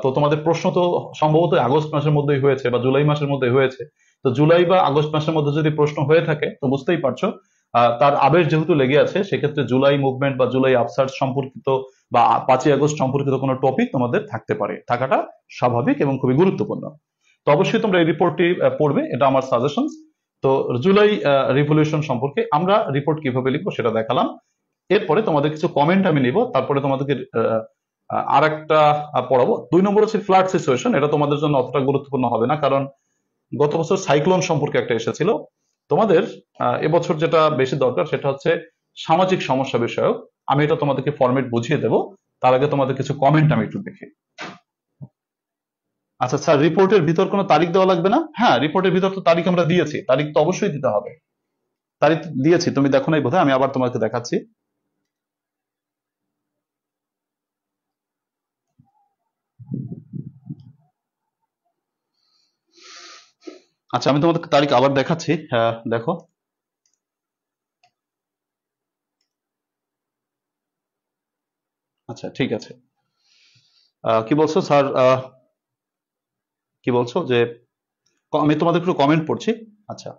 তো তোমাদের প্রশ্ন তো সম্ভবত আগস্ট মাসের মধ্যেই হয়েছে বা জুলাই মাসের মধ্যে হয়েছে। তো জুলাই বা আগস্ট মাসের মধ্যে যদি প্রশ্ন হয়ে থাকে, তো বুঝতেই পারছো তার আবেশ যেহেতু লেগে আছে, সেক্ষেত্রে জুলাই মুভমেন্ট বা জুলাই আফসার্স সম্পর্কিত বা 5ই আগস্ট সম্পর্কিত কোনো টপিক তোমাদের থাকতে পারে, থাকাটা স্বাভাবিক এবং খুবই গুরুত্বপূর্ণ। তো অবশ্যই তোমরা এই রিপোর্টটি পড়বে, এটা আমার সাজেশনস। তো জুলাই রিভলিউশন সম্পর্কে আমরা রিপোর্ট কিভাবে লিখবো সেটা দেখালাম। এরপরে তোমাদের কিছু কমেন্ট আমি নিব, তারপরে তোমাদেরকে আর একটা পড়াবো। 2 নম্বর হচ্ছে ফ্লাড সিচুয়েশন, এটা তোমাদের জন্য অতটা গুরুত্বপূর্ণ হবে না, কারণ গত বছর সাইক্লোন সম্পর্কে একটা এসেছিল। তোমাদের এবছর যেটা বেশি দরকার সেটা হচ্ছে সামাজিক সমস্যা বিষয়ক। আমি এটা তোমাদেরকে ফরম্যাট বুঝিয়ে দেব, তার আগে তোমাদের কিছু কমেন্ট আমি একটু দেখি। আচ্ছা স্যার, রিপোর্টের ভিতর কোনো তারিখ দেওয়া লাগবে না? হ্যাঁ, রিপোর্টের ভিতর তো তারিখ আমরা দিয়েছি, তারিখ তো অবশ্যই দিতে হবে, তারিখ দিয়েছি, তুমি দেখো নাই বোধহয়, আমি আবার তোমাকে দেখাচ্ছি। আচ্ছা, আমি তোমাদের তারিখ আবার দেখাচ্ছি, হ্যাঁ দেখো। আচ্ছা ঠিক আছে। কি বলছো স্যার? কি বলছো যে আমি তোমাদের একটু কমেন্ট পড়ছি। আচ্ছা,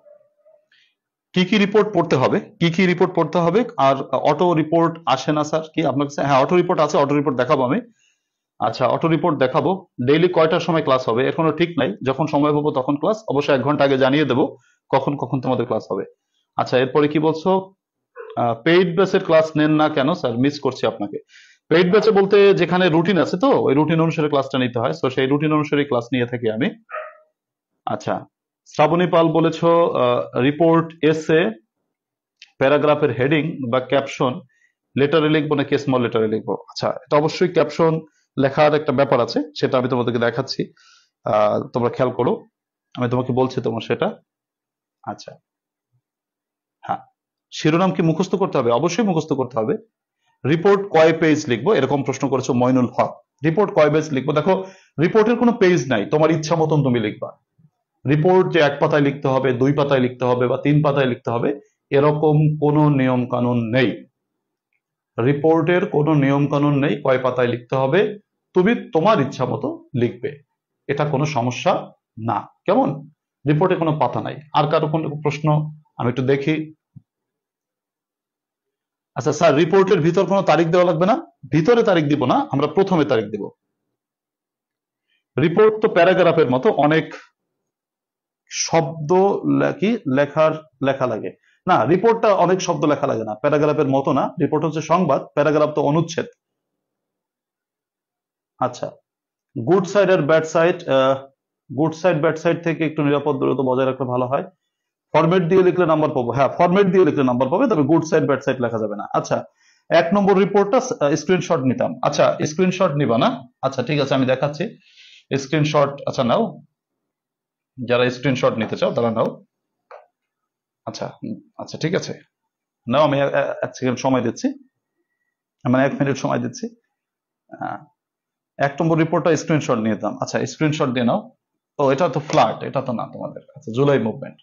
কি কি রিপোর্ট পড়তে হবে, কি কি রিপোর্ট পড়তে হবে? আর অটো রিপোর্ট আসে না স্যার কি আপনার কাছে? হ্যাঁ, অটো রিপোর্ট আছে, অটো রিপোর্ট দেখাবো আমি। আচ্ছা, অটো রিপোর্ট দেখাবো। ডেইলি কয়টার সময় ক্লাস হবে এর কোনো ঠিক নাই, যখন সময় পাবো তখন ক্লাস, অবশ্যই 1 ঘন্টা আগে জানিয়ে দেবো কখন কখন তোমাদের ক্লাস হবে। আচ্ছা, এরপরে কি বলছো? পেইড ব্যাচের ক্লাস নেন না কেন স্যার? মিস করছি আপনাকে। পেইড ব্যাচে বলতে যেখানে রুটিন আছে, তো ওই রুটিন অনুসারে ক্লাসটা নিতে হয়, তো সেই রুটিন অনুসারে ক্লাস নিয়ে থাকি আমি। আচ্ছা, শ্রাবণী পাল বলেছো রিপোর্ট এসে প্যারাগ্রাফের হেডিং বা ক্যাপশন লেটারে লিখবো নাকি স্মল লেটারে লিখবো? আচ্ছা, এটা অবশ্যই ক্যাপশন লেখার একটা ব্যাপার আছে, সেটা আমি তোমাদেরকে দেখাচ্ছি, তোমরা খেয়াল করো, আমি তোমাকে বলছি তোমার সেটা। আচ্ছা, হ্যাঁ, শিরোনাম কি মুখস্থ করতে হবে? অবশ্যই মুখস্থ করতে হবে। রিপোর্ট কয় পেজ লিখবো এরকম প্রশ্ন করেছো মইনুল হক। রিপোর্ট কয় পেজ লিখবো? দেখো, রিপোর্টের কোনো পেজ নাই, তোমার ইচ্ছা মতন তুমি লিখবা। রিপোর্ট যে 1 পাতায় লিখতে হবে, 2 পাতায় লিখতে হবে বা 3 পাতায় লিখতে হবে, এরকম কোনো নিয়ম কানুন নেই। রিপোর্টের কোনো নিয়ম কানুন নেই কয় পাতায় লিখতে হবে, তুমি তোমার ইচ্ছা মতো লিখবে, এটা কোনো সমস্যা না। কেমন? রিপোর্টে কোনো পাতা নাই। আর কারো কোনো প্রশ্ন? আমি একটু দেখি। আচ্ছা স্যার, রিপোর্টের ভিতর কোনো তারিখ দেওয়া লাগবে না? ভিতরে তারিখ দিব না, আমরা প্রথমে তারিখ দিব। রিপোর্ট তো প্যারাগ্রাফের মতো অনেক শব্দ লেখা লাগে না, রিপোর্টটা অনেক শব্দ লেখা লাগে না, প্যারাগ্রাফের মতো না। রিপোর্ট হচ্ছে সংবাদ, প্যারাগ্রাফ তো অনুচ্ছেদ। আচ্ছা, গুড সাইড আর bad side, good side bad side থেকে একটু নিরাপদ দূরত্ব বজায় রাখলে ভালো হয়। ফরম্যাট দিয়ে লিখলে নাম্বার পাবো, হ্যাঁ ফরম্যাট দিয়ে লিখলে নাম্বার পাবে, তবে গুড সাইড ব্যাড সাইড লেখা যাবে না। আচ্ছা, 1 নম্বর রিপোর্টটা স্ক্রিনশট নিতাম। আচ্ছা, স্ক্রিনশট নিবা না? আচ্ছা ঠিক আছে, আমি দেখাচ্ছি স্ক্রিনশট। আচ্ছা নাও, যারা স্ক্রিনশট নিতে চাও তারা নাও। আচ্ছা আচ্ছা ঠিক আছে, নাও, আমি 1 সেকেন্ড সময় দিচ্ছি, মানে 1 মিনিট সময় দিচ্ছি। 1 নম্বর রিপোর্টটা স্ক্রিনশট নিয়ে নিতাম। আচ্ছা, স্ক্রিনশট দিয়ে নাও। ও, এটা তো ফ্ল্যাট, এটা তো না তোমাদের। আচ্ছা, জুলাই মুভমেন্ট।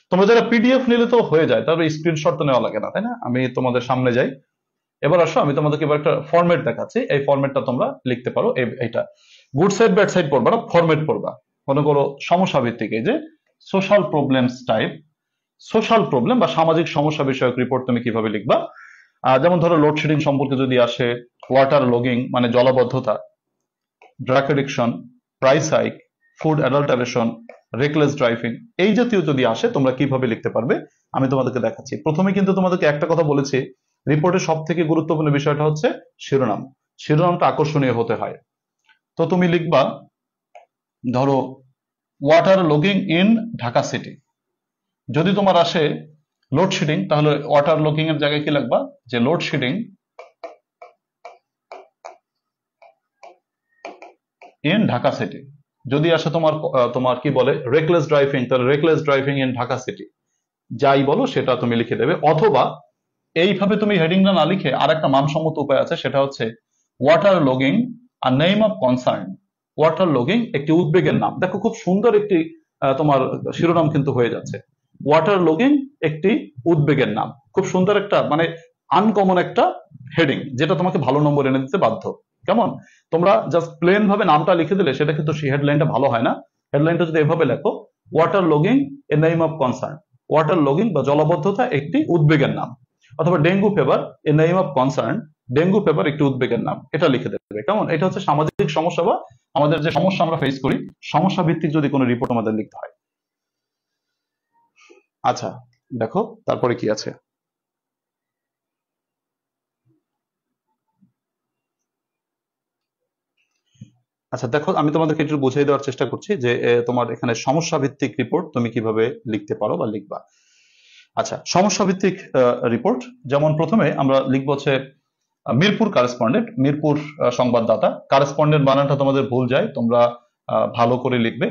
তোমরা যারা পিডিএফ নিলে তো হয়ে যায়, তাহলে স্ক্রিনশট তো নেওয়া লাগে না, তাই না? আমি তোমাদের সামনে যাই। এবার আসো, আমি তোমাদেরকে এবার একটা ফরম্যাট দেখাচ্ছি। এই ফরম্যাটটা তোমরা লিখতে পারো। এইটা গুড সাইড ব্যাড সাইড পড়বা না, ফরম্যাট পড়বা। মনে করো সমস্যা ভিত্তিক, এই যে social problems type, social problem বা সামাজিক সমস্যা বিষয়ক রিপোর্ট তুমি কিভাবে লিখবা। যেমন ধরো লোডশেডিং সম্পর্কে যদি আসে, ওয়াটার লগিং মানে জলাবদ্ধতা, drug addiction, price hike, food adulteration, reckless driving, এই জাতীয় যদি আসে তোমরা কিভাবে লিখতে পারবে আমি তোমাদেরকে দেখাচ্ছি। প্রথমে কিন্তু তোমাদেরকে একটা কথা বলেছি, রিপোর্টের সব থেকে গুরুত্বপূর্ণ বিষয়টা হচ্ছে শিরোনাম। শিরোনামটা আকর্ষণীয় হতে হয়। তো তুমি লিখবা ধরো water logging in Dhaka city. যদি তোমার আসে লোডশেডিং, তাহলে ওয়াটার লগিং এর জায়গায় কি লিখবা, যে লোডশেডিং ইন ঢাকা সিটি। যদি আসে তোমার তোমার কি বলে রেকলেস ড্রাইভিং, তাহলে reckless driving in Dhaka city, যাই বলো সেটা তুমি লিখে দেবে। অথবা এইভাবে তুমি হেডিংটা না লিখে আর একটা মানসম্মত উপায় আছে, সেটা হচ্ছে water logging a name of concern. Water logging একটি উদ্বেগের নাম। দেখো খুব সুন্দর একটি তোমার শিরোনাম কিন্তু হয়ে যাচ্ছে। ওয়াটার লগিং একটি উদ্বেগের নাম, খুব সুন্দর একটা মানে আনকমন একটা হেডিং, যেটা তোমাকে ভালো নম্বর এনে দিতে বাধ্য। কেমন? তোমরা জাস্ট প্লেন ভাবে নামটা লিখে দিলে সেটা কিন্তু সেই হেডলাইনটা ভালো হয় না। হেডলাইনটা যদি এভাবে লেখো, water logging a name of concern, water logging বা জলাবদ্ধতা একটি উদ্বেগের নাম। অথবা dengue fever a name of concern, dengue fever একটি উদ্বেগের নাম, এটা লিখে দেবে। কেমন? এটা হচ্ছে সামাজিক সমস্যা বা আমাদের যে সমস্যা আমরা ফেস করি, সমস্যা ভিত্তিক যদি কোনো রিপোর্ট আমাদের লিখতে হয়। আচ্ছা, দেখো তারপরে কি আছে। আচ্ছা দেখো, আমি তোমাদেরকে একটু বুঝিয়ে দেওয়ার চেষ্টা করছি যে তোমার এখানে সমস্যা ভিত্তিক রিপোর্ট তুমি কিভাবে লিখতে পারো বা লিখবা। আচ্ছা, সমস্যা ভিত্তিক রিপোর্ট, যেমন প্রথমে আমরা লিখবো হচ্ছে মিরপুর কারেসপন্ডেন্ট, মিরপুর সংবাদদাতা। কারেসপন্ডেন্ট বানানটা তোমাদের ভুল যায়, তোমরা ভালো করে লিখবে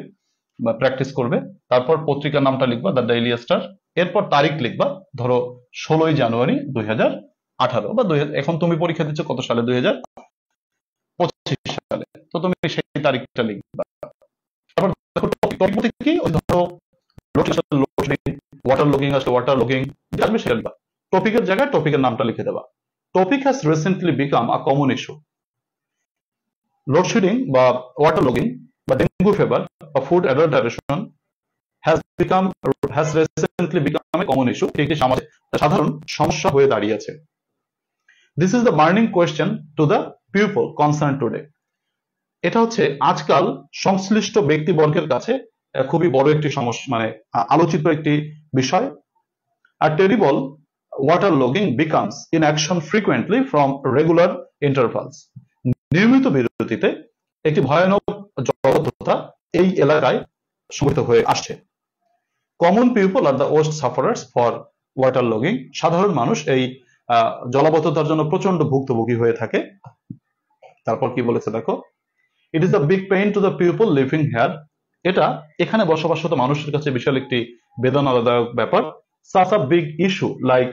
বা প্র্যাকটিস করবে। তারপর পত্রিকার নামটা লিখবা দ্য ডেইলি স্টার। এরপর তারিখ লিখবা, ধরো 16ই জানুয়ারি 2018 বা এখন তুমি পরীক্ষা দিচ্ছ কত সালে, 2025 সালে, তো তুমি সেই তারিখটা লিখবা। তারপর দেখো টপিক কি, ওই ধরো ওয়াটার লগিং আসলে ওয়াটার লগিং আসবে সেটা লিখবা। টপিকের জায়গায় টপিকের নামটা লিখে দেবা। Topic has recently become a common issue. Load shedding বা ওয়াটার লগিং বা ডেঙ্গু ফিভার বা food adulteration has recently become a common issue, একটি সাধারণ সমস্যা হয়ে দাঁড়িয়েছে। This is the burning question to the people concerned today. এটা হচ্ছে আজকাল সংশ্লিষ্ট ব্যক্তিবর্গের কাছে খুবই বড় একটি সমস্যা, মানে আলোচিত একটি বিষয়। A terrible water logging becomes in action frequently from regular intervals. নিয়মিত বিরতিতে একটি ভয়ানক জলাবদ্ধতা এই এলাকায় সংঘটিত হয়ে আসছে। Common people are the worst সাফারার্স for water logging. সাধারণ মানুষ এই জলাবদ্ধতার জন্য প্রচন্ড ভুক্তভোগী হয়ে থাকে। তারপর কি বলেছে দেখো, it is a big pain to the people living here. এটা এখানে বসবাসরত মানুষের কাছে বিশাল একটি বেদনাদায়ক ব্যাপার। Such a big issue like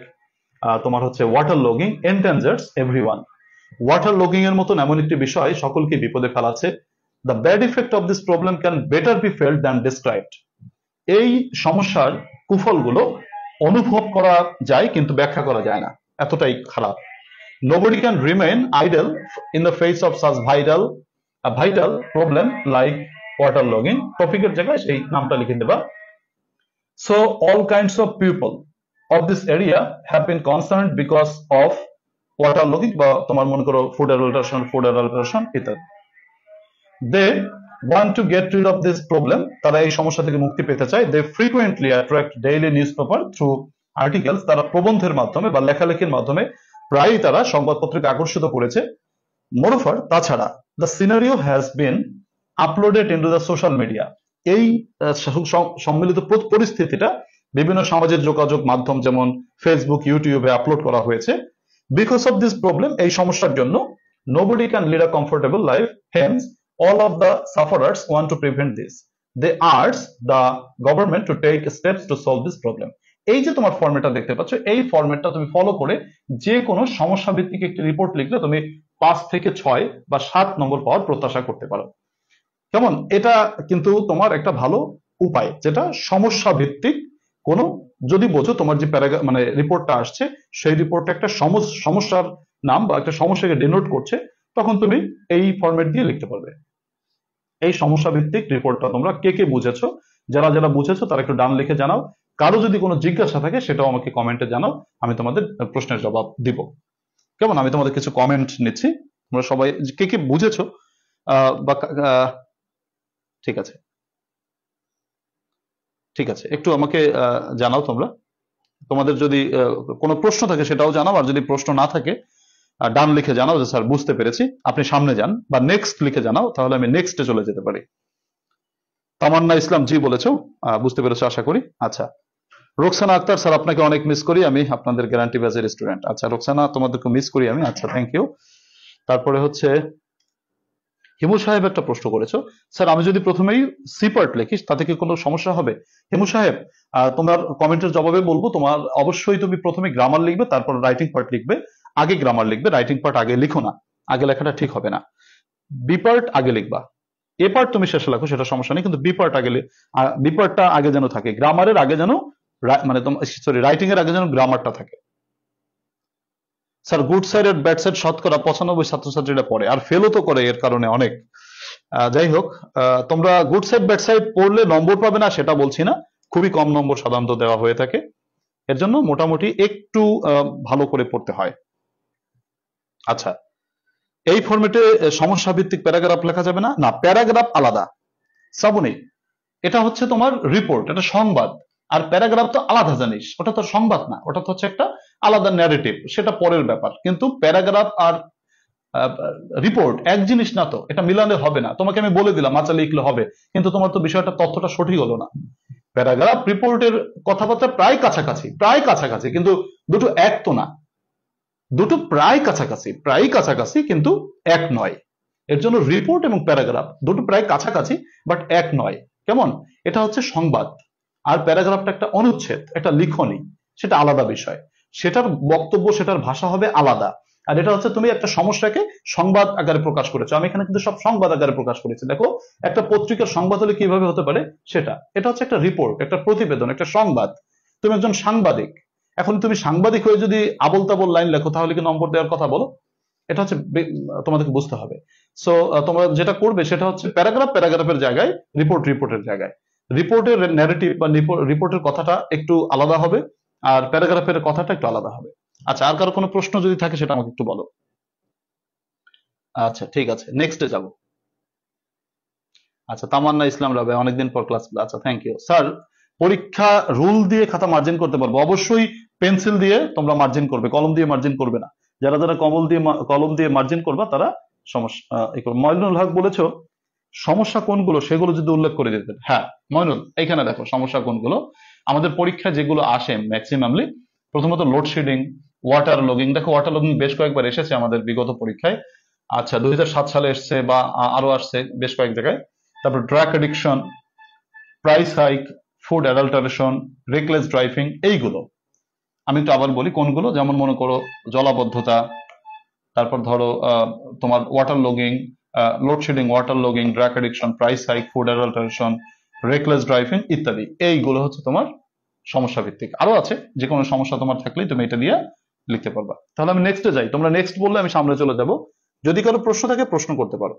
তোমার হচ্ছে water logging endangers everyone. Water logging এর মতন এমন একটি বিষয় সকলকে বিপদে ফেলাচ্ছে। The bad effect of this problem can better be felt than described. এই সমস্যার কুফলগুলো অনুভব করা যায় কিন্তু ব্যাখ্যা করা যায় না, এতটাই খারাপ। Nobody can remain idle in the face of such vital problem like water logging. টপিকের জায়গায় সেই নামটা লিখে দেবা। So all kinds of people of this area have been concerned because of water logging বা তোমার মনে করো ফুড অ্যাডাল্টারেশন ইত্যাদি। They want to get rid of this problem. তারা এই সমস্যা থেকে মুক্তি পেতে চায়। They frequently attract daily newspaper through articles. তারা প্রবন্ধের মাধ্যমে বা লেখালেখির মাধ্যমে প্রায়ই তারা সংবাদপত্রকে আকর্ষিত করেছে। Moreover, তাছাড়া the scenario has been uploaded into the social media. এই সম্মিলিত পরিস্থিতিটা বিভিন্ন সামাজিক যোগাযোগ মাধ্যম যেমন ফেসবুক, ইউটিউবে আপলোড করা হয়েছে। Because of this problem, এই সমস্যার জন্য nobody can lead a comfortable life. Hence, all of the sufferers want to prevent this. They urge the government to take steps to solve this problem. এই যে তোমার ফরম্যাটটা দেখতে পাচ্ছ, এই ফরম্যাটটা তুমি ফলো করে যে কোনো সমস্যা ভিত্তিক একটি রিপোর্ট লিখলে তুমি 5 থেকে 6 বা 7 নম্বর পাওয়ার প্রত্যাশা করতে পারো। কেমন? এটা কিন্তু তোমার একটা ভালো উপায়, যেটা সমস্যা ভিত্তিক কোনো, যদি বোঝো তোমার যে মানে রিপোর্টটা আসছে সেই রিপোর্টটা একটা সমস্যার নাম বা একটা সমস্যাকে ডিনোট করছে, তখন তুমি এই ফরম্যাট দিয়ে লিখতে পারবে। এই সমস্যা ভিত্তিক রিপোর্টটা তোমরা কে কে বুঝেছো, যারা যারা বুঝেছো তারা একটু ডান লিখে জানাও। কারো যদি কোনো জিজ্ঞাসা থাকে সেটাও আমাকে কমেন্টে জানাও, আমি তোমাদের প্রশ্নের জবাব দিব। কেমন? আমি তোমাদের কিছু কমেন্ট নিচ্ছি, তোমরা সবাই কে কে বুঝেছো বা ঠিক আছে, ঠিক আছে, একটু আমাকে জানাও তোমরা। তোমাদের যদি কোনো প্রশ্ন থাকে সেটাও জানাও, আর যদি প্রশ্ন না থাকে ডান লিখে জানাও যে স্যার বুঝতে পেরেছি, আপনি সামনে যান, বা নেক্সট লিখে জানাও, তাহলে আমি নেক্সটে চলে যেতে পারি। তামান্না ইসলাম জি বলেছো, বুঝতে পেরেছো আশা করি। আচ্ছা, রোকসানা আক্তার স্যার আপনাকে অনেক মিস করি, আমি আপনাদের গ্যারান্টি ব্যাচের স্টুডেন্ট। আচ্ছা রোকসানা, তোমাদেরকে মিস করি আমি। আচ্ছা, থ্যাংক ইউ। তারপরে হচ্ছে হিমু সাহেব একটা প্রশ্ন করেছো, স্যার আমি যদি প্রথমেই সি পার্ট লিখি তাতে কি কোনো সমস্যা হবে? হিমু সাহেব, তোমার কমেন্টের জবাবে বলবো, তোমার অবশ্যই তুমি প্রথমে গ্রামার লিখবে, তারপর রাইটিং পার্ট লিখবে। আগে গ্রামার লিখবে, রাইটিং পার্ট আগে লিখো না, আগে লেখাটা ঠিক হবে না। বি পার্ট আগে লিখবা, এ পার্ট তুমি শেষে লেখো, সেটা সমস্যা নেই, কিন্তু বি পার্ট আগে বি পার্টটা আগে যেন থাকে, গ্রামারের আগে যেন, মানে সরি রাইটিং এর আগে যেন গ্রামারটা থাকে। স্যার গুড সাইড আর ব্যাড সাইড শতকরা 95 ছাত্রছাত্রীরা পড়ে, আর ফেলও তো করে এর কারণে অনেক। যাই হোক, তোমরা গুড সাইড ব্যাড সাইড পড়লে নম্বর পাবে না সেটা বলছি না, খুবই কম নম্বর সাধারণত দেওয়া হয়ে থাকে, এর জন্য মোটামুটি একটু ভালো করে পড়তে হয়। আচ্ছা, এই ফরম্যাটে সমস্যা ভিত্তিক প্যারাগ্রাফ লেখা যাবে না, না প্যারাগ্রাফ আলাদা। শ্রাবণী, এটা হচ্ছে তোমার রিপোর্ট, এটা সংবাদ, আর প্যারাগ্রাফ তো আলাদা জিনিস, ওটা তো সংবাদ না, ওটা তো হচ্ছে একটা আলাদা ন্যারেটিভ, সেটা পরের ব্যাপার। কিন্তু প্যারাগ্রাফ আর রিপোর্ট এক জিনিস না, তো এটা মিলালে হবে না। তোমাকে আমি বলে দিলাম আচ্ছা লিখলে হবে, কিন্তু তোমার তো বিষয়টা তথ্যটা সঠিক হলো না। প্যারাগ্রাফ রিপোর্টের কথাবার্তা প্রায় কাছাকাছি, প্রায় কাছাকাছি, কিন্তু দুটো এক তো না, দুটো প্রায় কাছাকাছি, প্রায় কাছাকাছি কিন্তু এক নয়। এর জন্য রিপোর্ট এবং প্যারাগ্রাফ দুটো প্রায় কাছাকাছি, বাট এক নয়। কেমন? এটা হচ্ছে সংবাদ, আর প্যারাগ্রাফটা একটা অনুচ্ছেদ, একটা লিখনী, সেটা আলাদা বিষয়, সেটার বক্তব্য, সেটার ভাষা হবে আলাদা। আর এটা হচ্ছে তুমি একটা সমস্যাকে সংবাদ আকারে প্রকাশ করেছো, আমি এখানে কিন্তু সব সংবাদ আকারে প্রকাশ করেছি। দেখো, একটা পত্রিকার সংবাদ হলে কিভাবে হতে পারে সেটা, এটা হচ্ছে একটা রিপোর্ট, একটা প্রতিবেদন, একটা সংবাদ। তুমি একজন সাংবাদিক, এখন তুমি সাংবাদিক হয়ে যদি আবল তাবল লাইন লেখো তাহলে কি নম্বর দেওয়ার কথা বলো? এটা হচ্ছে তোমাদেরকে বুঝতে হবে। সো তোমরা যেটা করবে সেটা হচ্ছে প্যারাগ্রাফ প্যারাগ্রাফের জায়গায়, রিপোর্ট রিপোর্টের জায়গায়। রিপোর্টের ন্যারেটিভ বা রিপোর্টের কথাটা একটু আলাদা হবে, আর প্যারাগ্রাফের কথাটা একটু আলাদা হবে। আচ্ছা, আর কারো কোনো প্রশ্ন যদি থাকে সেটা আমাকে একটু বলো। আচ্ছা ঠিক আছে, নেক্সটে যাব। আচ্ছা, তামান্না ইসলাম রাবে, অনেকদিন পর ক্লাস। আচ্ছা, থ্যাংক ইউ স্যার। পরীক্ষা রুল দিয়ে খাতা মার্জিন করতে পারবো? অবশ্যই পেন্সিল দিয়ে তোমরা মার্জিন করবে, কলম দিয়ে মার্জিন করবে না। যারা যারা কলম দিয়ে মার্জিন করবা তারা সমস্যা। ময়নুল হক বলেছো সমস্যা কোনগুলো সেগুলো যদি উল্লেখ করে দিতেন। হ্যাঁ ময়নুল, এখানে দেখো সমস্যা কোনগুলো আমাদের পরীক্ষায় যেগুলো আসে ম্যাক্সিমামলি। প্রথমত লোডশেডিং, ওয়াটার লগিং। দেখো, ওয়াটার লগিং বেশ কয়েকবার এসেছে আমাদের বিগত পরীক্ষায়। আচ্ছা, 2007 সালে এসছে, বা আরো আসছে বেশ কয়েক জায়গায়। তারপর drug addiction, price hike, food adulteration, reckless driving, এইগুলো। আমি একটু আবার বলি কোনগুলো, যেমন মনে করো জলাবদ্ধতা, তারপর ধরো তোমার water logging, load shedding, water logging, drug addiction, price hike, food adulteration, reckless driving ইত্যাদি। এইগুলো হচ্ছে তোমার সমস্যা ভিত্তিক। আরো আছে, যে কোনো সমস্যা তোমার থাকলেই তুমি এটা দিয়ে লিখতে পারবা। তাহলে আমি নেক্সটে যাই, তোমরা নেক্সট বললে আমি সামনে চলে যাব। যদি কারো প্রশ্ন থাকে প্রশ্ন করতে পারো।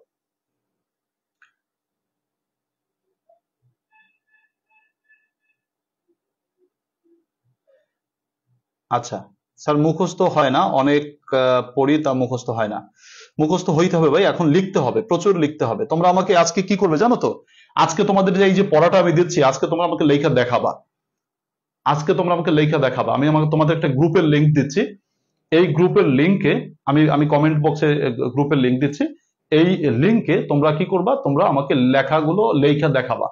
আচ্ছা স্যার, মুখস্থ হয় না, অনেক পড়ি তা মুখস্থ হয় না। মুখস্থ হইতে হবে ভাই, এখন লিখতে হবে, প্রচুর লিখতে হবে। তোমরা আমাকে আজকে কি করবে জানো তো? আজকে তোমাদের যে এই যে পড়াটা আমি দিচ্ছি, আজকে তোমরা আমাকে লেখা দেখাবা। আজকে তোমরা আমাকে লেখা দেখাবা। আমি তোমাদের একটা গ্রুপের লিংক দিচ্ছি, এই গ্রুপের লিংকে আমি আমি কমেন্ট বক্সে গ্রুপের লিংক দিচ্ছি। এই লিংকে তোমরা কি করবা, তোমরা আমাকে লেখাগুলো লেখা দেখাবা।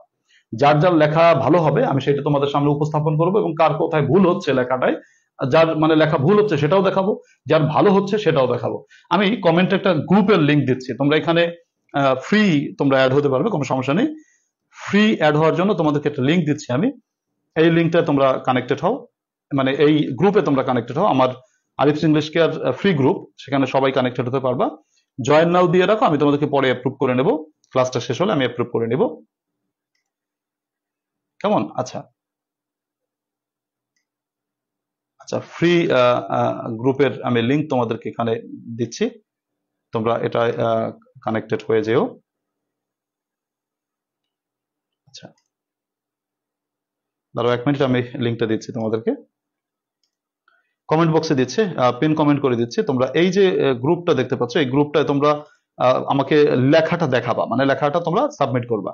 যার যার লেখা ভালো হবে আমি সেটা তোমাদের সামনে উপস্থাপন করবো, এবং কার কোথায় ভুল হচ্ছে লেখাটায়, যার মানে লেখা ভুল হচ্ছে সেটাও দেখাবো, যার ভালো হচ্ছে সেটাও দেখাবো। আমি কমেন্টে একটা গ্রুপের লিংক দিচ্ছি, তোমরা এখানে ফ্রি তোমরা অ্যাড হতে পারবে, কোনো সমস্যা নেই। ফ্রি অ্যাড হওয়ার জন্য তোমাদেরকে একটা লিংক দিচ্ছি আমি, এই লিংকটা তোমরা কানেক্টেড হও, মানে এই গ্রুপে তোমরা কানেক্টেড হও। আমার Arif's English care free group, সেখানে সবাই কানেক্টেড হতে পারবা। জয়েন নাও দিয়ে রাখো, আমি তোমাদেরকে পরে অ্যাপ্রুভ করে নেব, ক্লাসটা শেষ হলে আমি অ্যাপ্রুভ করে নেব। কেমন? আচ্ছা আচ্ছা, ফ্রি গ্রুপের আমি লিংক তোমাদেরকে এখানে দিচ্ছি, তোমরা এটা কানেক্টেড হয়ে যেও। আচ্ছা দাঁড়াও 1 মিনিট, আমি লিংকটা দিচ্ছি তোমাদেরকে, কমেন্ট বক্সে দিচ্ছে, পিন কমেন্ট করে দিচ্ছে। তোমরা এই যে গ্রুপটা দেখতে পাচ্ছ, এই গ্রুপটায় তোমরা আমাকে লেখাটা দেখাবা, মানে লেখাটা তোমরা সাবমিট করবা।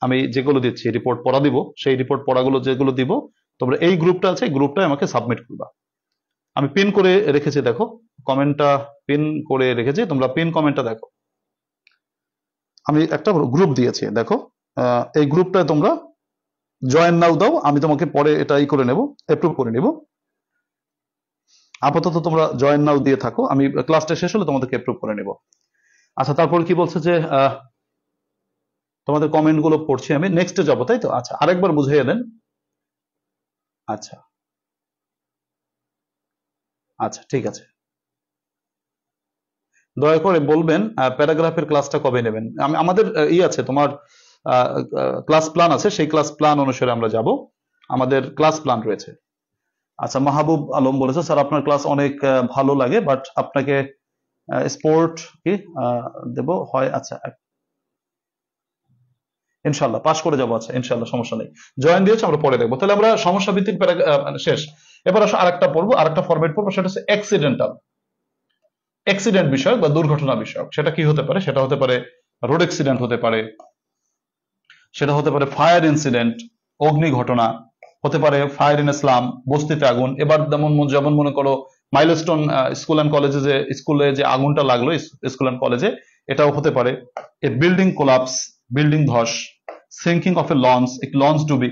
আমি যেগুলো দিচ্ছি রিপোর্ট পড়া দিব, সেই রিপোর্ট পড়াগুলো যেগুলো দিব তোমরা এই গ্রুপটা আছে, গ্রুপটায় আমাকে সাবমিট করবা। আমি পিন করে রেখেছি, দেখো কমেন্টটা পিন করে রেখেছি, তোমরা পিন কমেন্টটা দেখো। আমি একটা গ্রুপ দিয়েছি, দেখো এই গ্রুপটায় তোমরা জয়েন নাও দাও, আমি তোমাকে পরে এটা ই করে নেব, অ্যাপ্রুভ করে নেব। আপাতত তোমরা জয়েন নাও দিয়ে থাকো, আমি ক্লাসটা শেষ হলে তোমাদেরকে অ্যাপ্রুভ করে নেব। আচ্ছা তারপর কি বলছে যে তোমাদের কমেন্ট গুলো পড়ছি আমি, নেক্সটে যাবো তাই তো? আচ্ছা আরেকবার বুঝিয়ে দেন। আচ্ছা আচ্ছা ঠিক আছে, দয়া করে বলবেন প্যারাগ্রাফের ক্লাসটা কবে নেবেন। আমাদের আছে তোমার ক্লাস প্ল্যান আছে, সেই ক্লাস প্ল্যান অনুসারে আমরা যাব, আমাদের ক্লাস প্ল্যান রয়েছে। আচ্ছা মাহবুব আলম বলেছে স্যার আপনার ক্লাস অনেক ভালো লাগে, বাট আপনাকে স্পোর্ট কি দেব হয়। আচ্ছা ইনশাল্লাহ পাশ করে যাবো, আচ্ছা ইনশাল্লাহ সমস্যা নেই। জয়েন দিয়েছে, আমরা পরে দেখবো। তাহলে আমরা সমস্যা ভিত্তিক মানে শেষ। এবার আসো আরেকটা পড়বো, আরেকটা ফরম্যাট পড়বো, সেটা হচ্ছে অ্যাক্সিডেন্টাল, অ্যাক্সিডেন্ট বিষয়ক বা দুর্ঘটনা বিষয়ক। সেটা কি হতে পারে? সেটা হতে পারে রোড অ্যাক্সিডেন্ট হতে পারে, সেটা হতে পারে ফায়ার ইনসিডেন্ট, অগ্নি ঘটনা, হতে পারে ফায়ার ইন ইসলাম, বস্তিতে আগুন। এবার যেমন মনে করো মাইলস্টোন স্কুল অ্যান্ড কলেজে, যে স্কুলে যে আগুনটা লাগলো স্কুল অ্যান্ড কলেজে, এটাও হতে পারে। এ বিল্ডিং কোলাপস, বিল্ডিং ধস, sinking of A launch, launch ডুবি।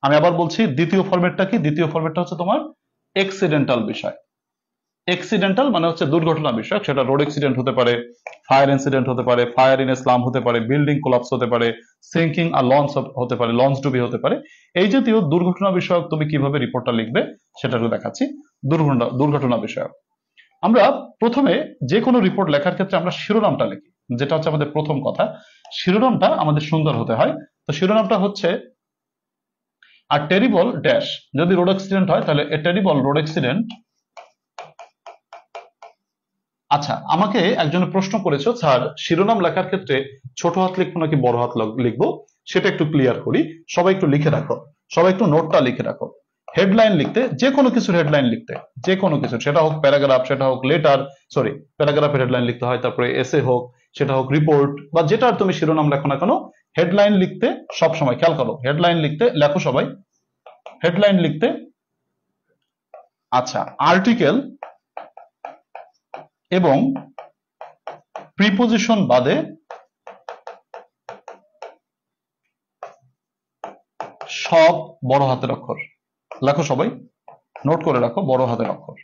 আমি আবার বলছি, দ্বিতীয় ফরম্যাটটা কি? দ্বিতীয় ফরম্যাটটা হচ্ছে তোমার এক্সিডেন্টাল বিষয়। এক্সিডেন্টাল মানে হচ্ছে দুর্ঘটনা বিষয়ক, সেটা রোড অ্যাক্সিডেন্ট হতে পারে, ফায়ার ইনসিডেন্ট হতে পারে, ফায়ার ইন ইসলাম হতে পারে, বিল্ডিং কোলাপস হতে পারে, সিঙ্কিং আর লঞ্চ হতে পারে, লঞ্চ ডুবি হতে পারে। এই জাতীয় দুর্ঘটনা বিষয়ক তুমি কিভাবে রিপোর্টটা লিখবে সেটা একটু দেখাচ্ছি। দুর্ঘটনা বিষয়ক আমরা প্রথমে যে কোনো রিপোর্ট লেখার ক্ষেত্রে আমরা শিরোনামটা লিখি, যেটা হচ্ছে আমাদের প্রথম কথা। শিরোনামটা আমাদের সুন্দর হতে হয়। তো শিরোনামটা হচ্ছে আর টেরিবল ড্যাশ, যদি রোড অ্যাক্সিডেন্ট হয় তাহলে এ টেরিবল রোড অ্যাক্সিডেন্ট। আচ্ছা আমাকে একজনে প্রশ্ন করেছো স্যার শিরোনাম লেখার ক্ষেত্রে ছোট হাত লিখবো নাকি বড় হাত লিখবো, সেটা একটু ক্লিয়ার করি। সবাই একটু লিখে রাখো, সবাই একটু নোটটা লিখে রাখো। হেডলাইন লিখতে, যে কোনো কিছুর হেডলাইন লিখতে, যে কোনো কিছু, সেটা হোক প্যারাগ্রাফ, সেটা হোক লেটার, সরি প্যারাগ্রাফের হেডলাইন লিখতে হয়, তারপরে এসে হোক, সেটা হোক রিপোর্ট, বা যেটার তুমি শিরোনাম লেখো না কেন, হেডলাইন লিখতে সব সময় খেয়াল করো, হেডলাইন লিখতে লেখো সবাই, হেডলাইন লিখতে। আচ্ছা আর্টিকেল এবং প্রিপোজিশন বাদে সব বড় হাতের অক্ষর লেখো, সবাই নোট করে রাখো, বড় হাতের অক্ষর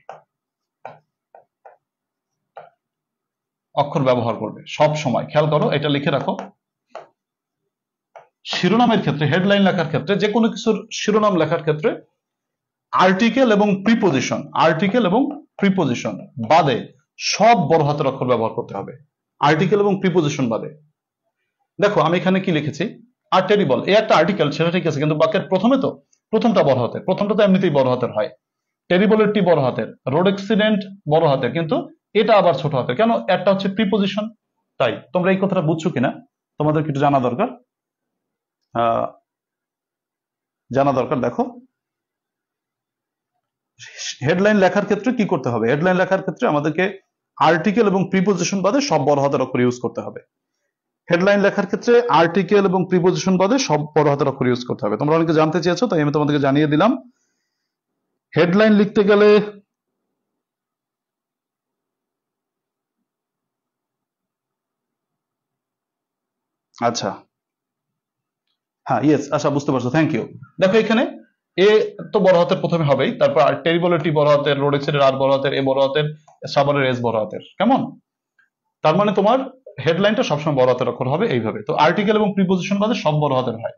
অক্ষর ব্যবহার করবে সব সময়, খেয়াল করো এটা লিখে রাখো। শিরোনামের ক্ষেত্রে, হেডলাইন লেখার ক্ষেত্রে, যে কোনো কিছুর শিরোনাম লেখার ক্ষেত্রে আর্টিকেল এবং প্রিপোজিশন বাদে সব বড় হাতের অক্ষর ব্যবহার করতে হবে, আর্টিকেল এবং প্রিপোজিশন বাদে। দেখো আমি এখানে কি লিখেছি, আর টেরিবল, এই একটা আর্টিকেল, সেটা ঠিক আছে, কিন্তু বাক্যের প্রথমে তো প্রথমটা বড় হাতের, প্রথমটা তো এমনিতেই বড় হাতের হয়। টেরিবলের টি বড় হাতের, রোড অ্যাক্সিডেন্ট বড় হাতের, কিন্তু এটা আবার ছোট হাতের কেন? একটা হচ্ছে প্রিপোজিশন। তাই তোমরা এই কথাটা বুঝছো কিনা তোমাদের কিছু জানা দরকার, জানা দরকার। দেখো হেডলাইন লেখার ক্ষেত্রে কি করতে হবে, হেডলাইন লেখার ক্ষেত্রে আমাদেরকে আর্টিকেল এবং প্রিপোজিশন বাদে সব বড় হাতের অক্ষর ইউজ করতে হবে। হেডলাইন লেখার ক্ষেত্রে আর্টিকেল এবং প্রিপোজিশন বাদে সব বড় হাতের অক্ষর ইউজ করতে হবে। তোমরা অনেকে জানতে চেয়েছো, তাই আমি তোমাদেরকে জানিয়ে দিলাম। হেডলাইন লিখতে গেলে আচ্ছা হ্যাঁ ইয়েস, আচ্ছা বুঝতে পারছো, থ্যাংক ইউ। দেখো এখানে এ তো বড় হাতের প্রথমে হবেই, তারপর টেরিবলের টি বড় হাতের, রোড অ্যাক্সিডেন্ট আর বড় হাতের, এ বড় হাতের, সাবানের এস বড় হাতের, কেমন? তার মানে তোমার হেডলাইনটা সবসময় বড় হাতের অক্ষর হবে এইভাবে। তো আর্টিকেল এবং প্রিপোজিশন বাদে সব বড় হাতের হয়।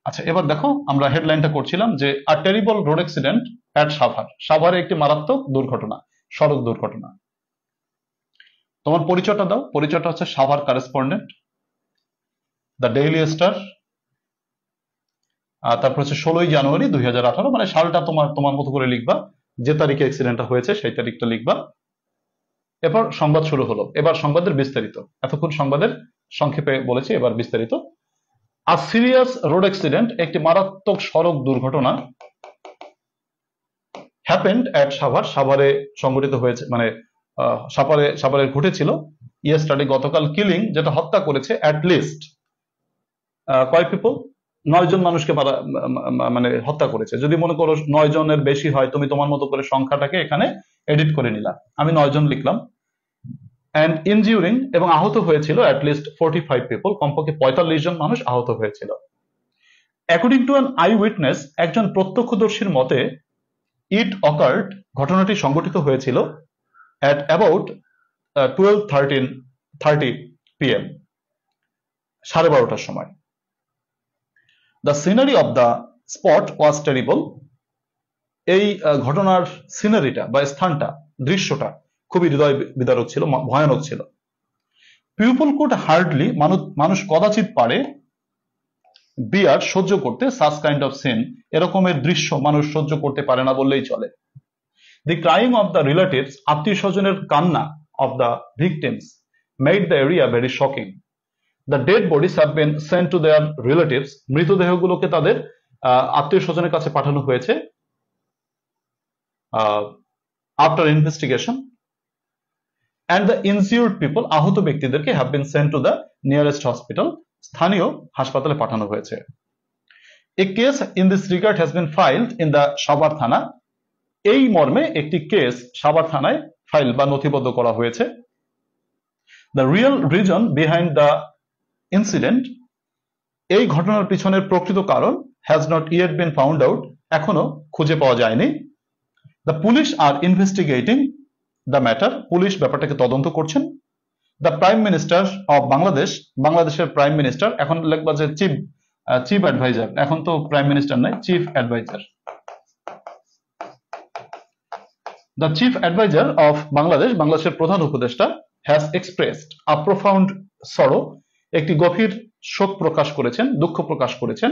আচ্ছা এবার দেখো আমরা হেডলাইনটা করছিলাম যে a terrible road accident at Savar, সাভারে একটি মারাত্মক দুর্ঘটনা, সড়ক দুর্ঘটনা। তোমার পরিচয়টা দাও। পরিচয়টা হচ্ছে সাভার কারেসপন্ডেন্ট, দ্য ডেইলি স্টার। তারপর হচ্ছে 16ই জানুয়ারি 2018, মানে সালটা তোমার তোমার মতো করে লিখবা, যে তারিখে অ্যাক্সিডেন্টটা হয়েছে সেই তারিখটা লিখবা। এরপর সংবাদ শুরু হলো, এবার সংবাদের বিস্তারিত। এতক্ষণ সংবাদের সংক্ষেপে বলেছি, এবার বিস্তারিত। আ সিরিয়াস রোড অ্যাক্সিডেন্ট, একটি মারাত্মক সড়ক দুর্ঘটনা হ্যাপেন্ড অ্যাট সাভার, সাভারে সংঘটিত হয়েছে, মানে সাভারে ঘটেছিল। ইয়েস্টারডে, গতকাল। কিলিং, যেটা হত্যা করেছে, অ্যাট লিস্ট কয় পিপল, 9 জন মানুষকে মানে হত্যা করেছে। যদি মনে করো 9 জনের বেশি হয়, তুমি তোমার মতো করে সংখ্যাটাকে এখানে এডিট করে নিলা। আমি 9 জন লিখলাম। অ্যান্ড ইনজিউরিং, এবং আহত হয়েছিল, অ্যাট লিস্ট 45 পিপল, কমপক্ষে 45 জন মানুষ আহত হয়েছিল। According to an I witness, একজন প্রত্যক্ষদর্শীর মতে, ইট অকার্ড, ঘটনাটি সংঘটিত হয়েছিল, অ্যাট অ্যাবাউট 12:30 PM, 12:30টার সময়। The scenery of the spot was terrible, এই ঘটনার সিনারিটা বা স্থানটা, দৃশ্যটা খুবই হৃদয় বিদারক ছিল, ভয়ানক ছিল। পিপল কুড হার্ডলি, মানুষ কদাচিৎ পারে, বিয়ার, সহ্য করতে, সাচ কাইন্ড অফ সিন, এরকমের দৃশ্য মানুষ সহ্য করতে পারে না বললেই চলে। The crying of the relatives, আত্মীয় স্বজনের কান্না, of the victims, made the area very shocking. The dead bodies have been sent to their relatives, মৃতদেহগুলোকে তাদের আত্মীয় স্বজনের কাছে পাঠানো হয়েছে after investigation. And the injured people, আহত ব্যক্তিদেরকে, have been sent to the nearest hospital, স্থানীয় হাসপাতালে পাঠানো হয়েছে। A case in this regard has been filed in the Savar thana, এই মর্মে একটি কেস সাভার থানায় ফাইল বা নথিবদ্ধ করা হয়েছে। The real reason behind the incident, এই ঘটনার পিছনের প্রকৃত কারণ, has not yet been found out, এখনো খুঁজে পাওয়া যায়নি। The police are investigating the matter, police ব্যাপারটাকে তদন্ত করছেন। The prime minister of Bangladesh, বাংলাদেশের প্রাইম মিনিস্টার, এখন লিখবা যে চিফ অ্যাডভাইজার, এখন তো প্রাইম মিনিস্টার নাই, chief adviser. The chief adviser of Bangladesh, বাংলাদেশের প্রধান উপদেষ্টা, হ্যাজ এক্সপ্রেসড আ প্রফাউন্ড সরো, একটি গভীর শোক প্রকাশ করেছেন, দুঃখ প্রকাশ করেছেন,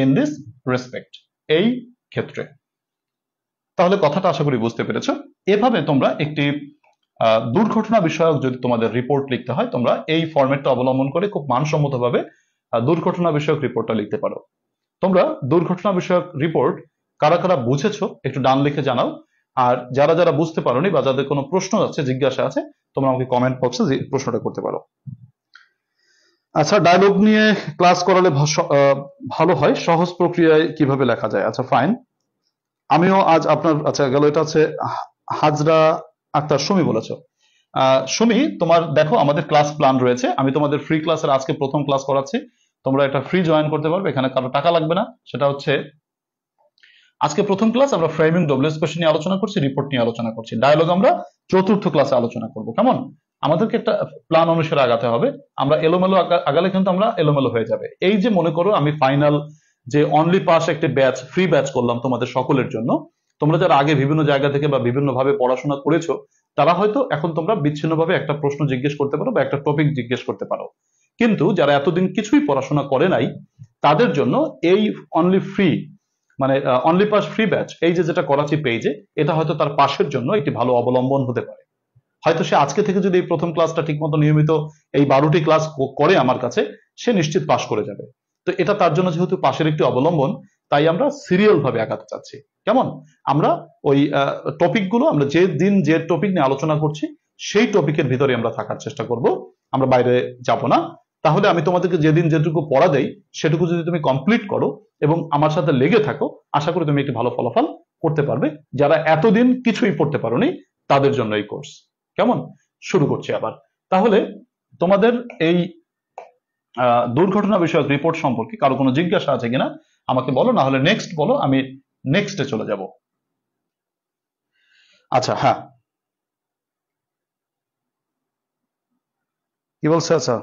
ইন দিস রেসপেক্ট, এই ক্ষেত্রে। তাহলে কথাটা আশা করি বুঝতে পেরেছো। এভাবে তোমরা একটি দুর্ঘটনা বিষয়ক যদি তোমাদের রিপোর্ট লিখতে হয়, তোমরা এই ফরম্যাটটা অবলম্বন করে খুব মানসম্মতভাবে দুর্ঘটনা বিষয়ক রিপোর্টটা লিখতে পারো। তোমরা দুর্ঘটনা বিষয়ক রিপোর্ট কারা কারা বুঝেছো একটু ডান লিখে জানাও, আর যারা যারা বুঝতে পারোনি বা যাদের কোনো প্রশ্ন আছে, জিজ্ঞাসা আছে, তোমরা আমাকে কমেন্ট বক্সে প্রশ্নটা করতে পারো। আচ্ছা, ডায়লগ নিয়ে ক্লাস করালে ভালো হয়, সহজ প্রক্রিয়ায় কিভাবে লেখা যায়? আচ্ছা ফাইন, আমিও আজ আপনার, আচ্ছা গেল, এটা হচ্ছে হাজরা আক্তার সুমি বলেছো। সুমি, তোমার দেখো আমাদের ক্লাস প্ল্যান রয়েছে, আমি তোমাদের ফ্রি ক্লাসের আজকে প্রথম ক্লাস করাচ্ছি, তোমরা এটা ফ্রি জয়েন করতে পারবে, এখানে কারো টাকা লাগবে না। সেটা হচ্ছে আজকে প্রথম ক্লাস, আমরা ফ্রেমিং ডব্লিউএস কোশ্চেন নিয়ে আলোচনা করছি, রিপোর্ট নিয়ে আলোচনা করছি, ডায়লগ আমরা চতুর্থ ক্লাসে আলোচনা করব। কেমন? আমাদেরকে একটা প্ল্যান অনুসারে আগাতে হবে, আমরা এলোমেলো আগালে কিন্তু আমরা এলোমেলো হয়ে যাবে। এই যে মনে করো আমি ফাইনাল যে অনলি পাস একটা ব্যাচ, ফ্রি ব্যাচ করলাম তোমাদের সকলের জন্য, তোমরা যারা আগে বিভিন্ন জায়গা থেকে বা বিভিন্ন ভাবে পড়াশোনা করেছো, তারা হয়তো এখন তোমরা বিচ্ছিন্নভাবে একটা প্রশ্ন জিজ্ঞেস করতে পারো বা একটা টপিক জিজ্ঞেস করতে পারো, কিন্তু যারা এতদিন কিছুই পড়াশোনা করে নাই, তাদের জন্য এই অনলি ফ্রি, মানে অনলি পাস ফ্রি ব্যাচ, এই যে যেটা করাচ্ছি পেজে, এটা হয়তো তার পাশের জন্য একটি ভালো অবলম্বন হতে পারে। হয়তো সে আজকে থেকে যদি এই প্রথম ক্লাসটা ঠিক মতো নিয়মিত এই 12টি ক্লাস করে আমার কাছে, সে নিশ্চিত পাশ করে যাবে। তো এটা তার জন্য যেহেতু পাশের একটি অবলম্বন, তাই আমরা সিরিয়াল ভাবে আগাতে চাচ্ছি। কেমন? আমরা ওই টপিকগুলো, আমরা যে দিন যে টপিক নিয়ে আলোচনা করছি সেই টপিকের ভিতরে আমরা থাকার চেষ্টা করব, আমরা বাইরে যাব না। তাহলে আমি তোমাদেরকে যেদিন যেটুকু পড়া দেই সেটুকু যদি তুমি কমপ্লিট করো এবং আমার সাথে লেগে থাকো, আশা করি তুমি একটি ভালো ফলাফল করতে পারবে। যারা এতদিন কিছুই পড়তে পারোনি তাদের জন্য এই কোর্স। কেমন? শুরু করছি আবার। তাহলে তোমাদের এই দুর্ঘটনা বিষয়ক রিপোর্ট সম্পর্কে কারো কোনো জিজ্ঞাসা আছে কিনা আমাকে বলো, না হলে নেক্সট বলো, আমি নেক্সটে চলে যাব। আচ্ছা, হ্যাঁ, কি বলছে? আচ্ছা,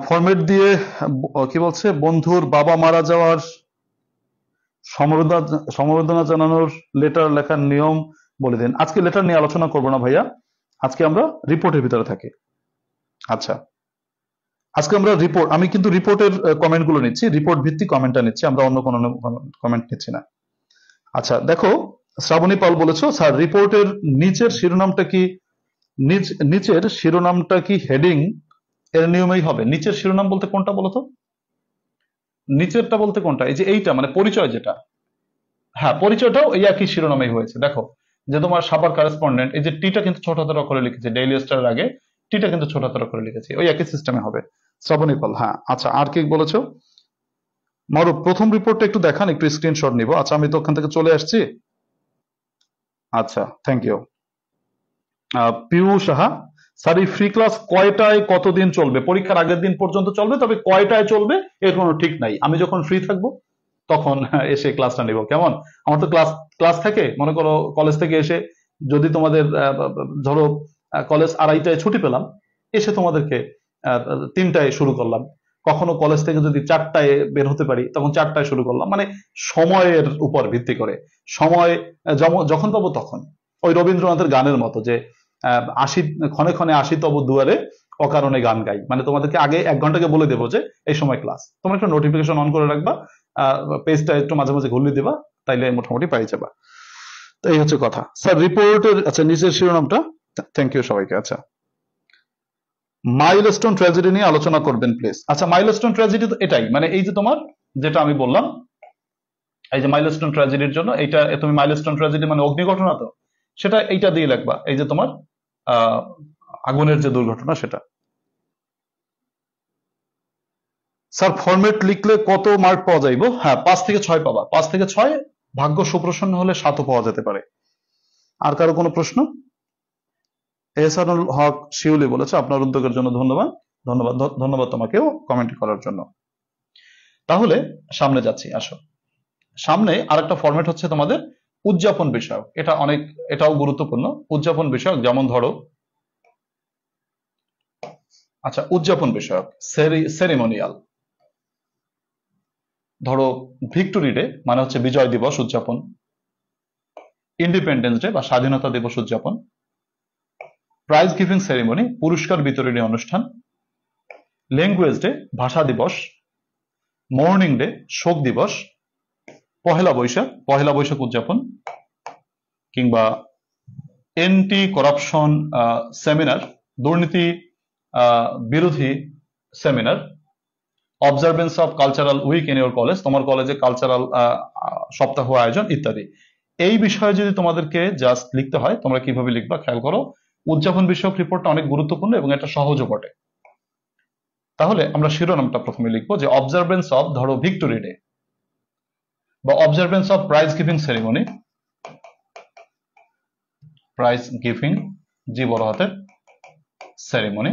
ফরম্যাট দিয়ে কি বলছে, বন্ধুর বাবা মারা যাওয়ার সমবেদনা জানানোর লেটার লেখার নিয়ম বলে দিন। আজকে লেটার নিয়ে আলোচনা করব না ভাইয়া, আজকে আমরা রিপোর্টের ভিতরে থাকি। আচ্ছা, আজকে আমরা রিপোর্ট, আমি কিন্তু রিপোর্টের কমেন্ট গুলো নিচ্ছি, রিপোর্ট ভিত্তিক কমেন্টটা নিচ্ছি, আমরা অন্য কোনো কমেন্ট নিচ্ছি না। আচ্ছা দেখো, শ্রাবণী পাল বলেছো স্যার রিপোর্টের নিচের শিরোনামটা কি, নিচের শিরোনামটা কি হেডিং এর নিয়মেই হবে? নিচের শিরোনাম বলতে কোনটা বলতো? নিচেরটা বলতে কোনটা? এই যে এইটা, মানে পরিচয় যেটা, হ্যাঁ পরিচয়টাও এই একই শিরোনামেই হয়েছে। দেখো যে তোমার সাভার কারেসপন্ডেন্ট, এই যে টিটা কিন্তু ছোট হাতের অক্ষরে লিখেছে, ডেইলি স্টারের আগে টিটা কিন্তু ছোট হাতের অক্ষরে লিখেছি, ওই একই সিস্টেমে হবে। শ্রাবণী পাল, হ্যাঁ। আচ্ছা আর কি বলেছো? মারুফ, প্রথম রিপোর্টটা একটু দেখান, একটু স্ক্রিনশট নিব। আচ্ছা আমি তো ওখান থেকে চলে আসছি। আচ্ছা thank you. Piu Saha, sir এই ফ্রি ক্লাস কয়টায় কতদিন চলবে? পরীক্ষার আগের দিন পর্যন্ত চলবে, তবে কয়টায় চলবে এর কোনো ঠিক নাই। আমি যখন ফ্রি থাকবো তখন এসে ক্লাসটা নিব, কেমন? আমার তো ক্লাস থাকে, মনে করো কলেজ থেকে এসে যদি তোমাদের ধরো কলেজ 2:30টায় ছুটি পেলাম, এসে তোমাদেরকে 3টায় শুরু করলাম। কখনো কলেজ থেকে যদি 4টায় বের হতে পারি তখন 4টায় শুরু করলাম, মানে সময়ের উপর ভিত্তি করে, সময় যখন পাবো তখন। ওই রবীন্দ্রনাথের গানের মতো যে 80 ক্ষণে ক্ষণে 80 তব দুয়ারে অকারণে গান গাই, মানে তোমাদেরকে আগে 1 ঘন্টাকে বলে দেবো যে এই সময় ক্লাস, তোমরা একটা নোটিফিকেশন অন করে রাখবা, পেজটা একটু মাঝে মাঝে ঘুরলে দিবা, তাইলে মোটামুটি পাই যাবা। তো এই হচ্ছে কথা। স্যার রিপোর্টের আচ্ছা নিচের শিরোনামটা, থ্যাংক ইউ সবাইকে। আচ্ছা মাইলস্টোন ট্র্যাজেডি নিয়ে আলোচনা করবেন প্লিজ। আচ্ছা মাইলস্টোন ট্র্যাজেডি তো এটাই, মানে এই যে তোমার যেটা আমি বললাম, এই যে মাইলস্টোন ট্র্যাজেডির জন্য এইটা, তুমি মাইলস্টোন ট্র্যাজেডি মানে অগ্নি ঘটনা, তো সেটা এইটা দিয়ে লিখবা, এই যে তোমার আগুনের যে দুর্ঘটনা সেটা। স্যার ফরম্যাট লিখলে কত মার্ক পাওয়া যাইব? হ্যাঁ 5 থেকে 6 পাবা, 5 থেকে 6, ভাগ্য সুপ্রসন্ন হলে 7ও পাওয়া যেতে পারে। আর কারো কোনো প্রশ্ন? এহসানুল হক শিউলি বলেছে আপনার উদ্যোগের জন্য ধন্যবাদ। ধন্যবাদ, ধন্যবাদ তোমাকেও কমেন্ট করার জন্য। তাহলে সামনে যাচ্ছি, আসো। সামনে আরেকটা ফরম্যাট হচ্ছে তোমাদের উদযাপন বিষয়ক, এটা অনেক, এটাও গুরুত্বপূর্ণ। উদযাপন বিষয়ক যেমন ধরো, আচ্ছা উদযাপন বিষয়ক সেরিমোনিয়াল, ধরো ভিক্টোরি ডে মানে হচ্ছে বিজয় দিবস উদযাপন, ইন্ডিপেন্ডেন্স ডে বা স্বাধীনতা দিবস উদযাপন, প্রাইজ গিভিং সেরিমনি পুরস্কার বিতরণী অনুষ্ঠান, ল্যাঙ্গুয়েজ ডে ভাষা দিবস, মর্নিং ডে শোক দিবস, পহেলা বৈশাখ উদযাপন, কিংবা এন্টি করাপশন সেমিনার, দুর্নীতি বিরোধী seminar, observance of cultural week in your college, তোমার কলেজে কালচারাল সপ্তাহ আয়োজন ইত্যাদি। এই বিষয়ে যদি তোমাদেরকে জাস্ট লিখতে হয়, তোমরা কিভাবে লিখবা খেয়াল করো। উদযাপন বিষয়ক রিপোর্টটা অনেক গুরুত্বপূর্ণ এবং এটা সহজও বটে। তাহলে আমরা শিরোনামটা প্রথমে লিখবো যে অবজারভেন্স অফ ধরো ভিক্টোরি ডে, বা observance of prize giving ceremony, prize giving G বড় হাতের সেরিমনি।